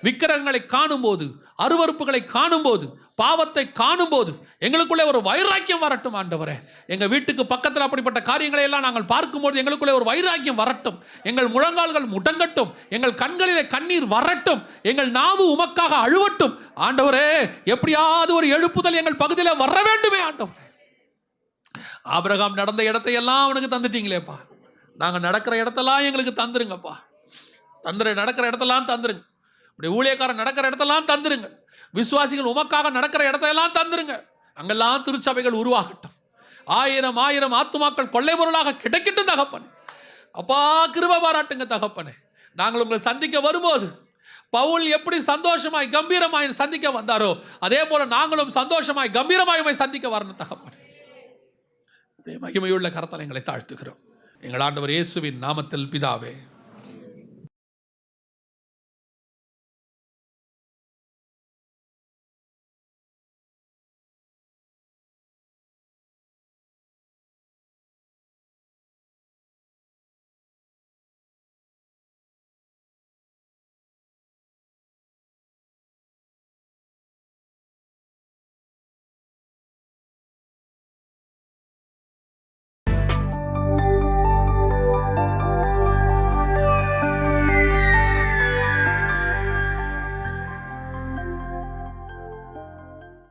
விக்கிரகங்களை காணும்போது, அருவருப்புகளை காணும்போது, பாவத்தை காணும்போது எங்களுக்குள்ளே ஒரு வைராக்கியம் வரட்டும் ஆண்டவரே. எங்கள் வீட்டுக்கு பக்கத்தில் அப்படிப்பட்ட காரியங்களை எல்லாம் நாங்கள் பார்க்கும்போது எங்களுக்குள்ளே ஒரு வைராக்கியம் வரட்டும். எங்கள் முழங்கால்கள் முடங்கட்டும், எங்கள் கண்களிலே கண்ணீர் வரட்டும், எங்கள் நாவு உமக்காக அழுவட்டும் ஆண்டவரே. எப்படியாவது ஒரு எழுப்புதல் எங்கள் பகுதியில் வர வேண்டுமே ஆண்டவரே. ஆபிரகாம் நடந்த இடத்தையெல்லாம் அவனுக்கு தந்துட்டீங்களேப்பா. நாங்கள் நடக்கிற இடத்தெல்லாம் எங்களுக்கு தந்துருங்கப்பா. நடக்கிற இடத்தெல்லாம் தந்துருங்க. இப்படி ஊழியக்காரன் நடக்கிற இடத்தெல்லாம் தந்துருங்க. விசுவாசிகள் உமக்காக நடக்கிற இடத்தையெல்லாம் தந்துருங்க. அங்கெல்லாம் திருச்சபைகள் உருவாகட்டும். 1000 ஆத்துமாக்கள் கொள்ளை பொருளாக கிடைக்கட்டும் தகப்பனே. அப்பா கிருபை பாராட்டுங்க தகப்பனே. நாங்கள் உங்களை சந்திக்க வரும்போது பவுல் எப்படி சந்தோஷமாய் கம்பீரமாய் சந்திக்க வந்தாரோ அதே போல நாங்களும் சந்தோஷமாய் கம்பீரமாய் சந்திக்க வரணும் தகப்பனே. மகிமையுள்ள கரத்தால் எங்களை தாழ்த்துகிறோம். எங்கள் ஆண்டவர் இயேசுவின் நாமத்தில் பிதாவே.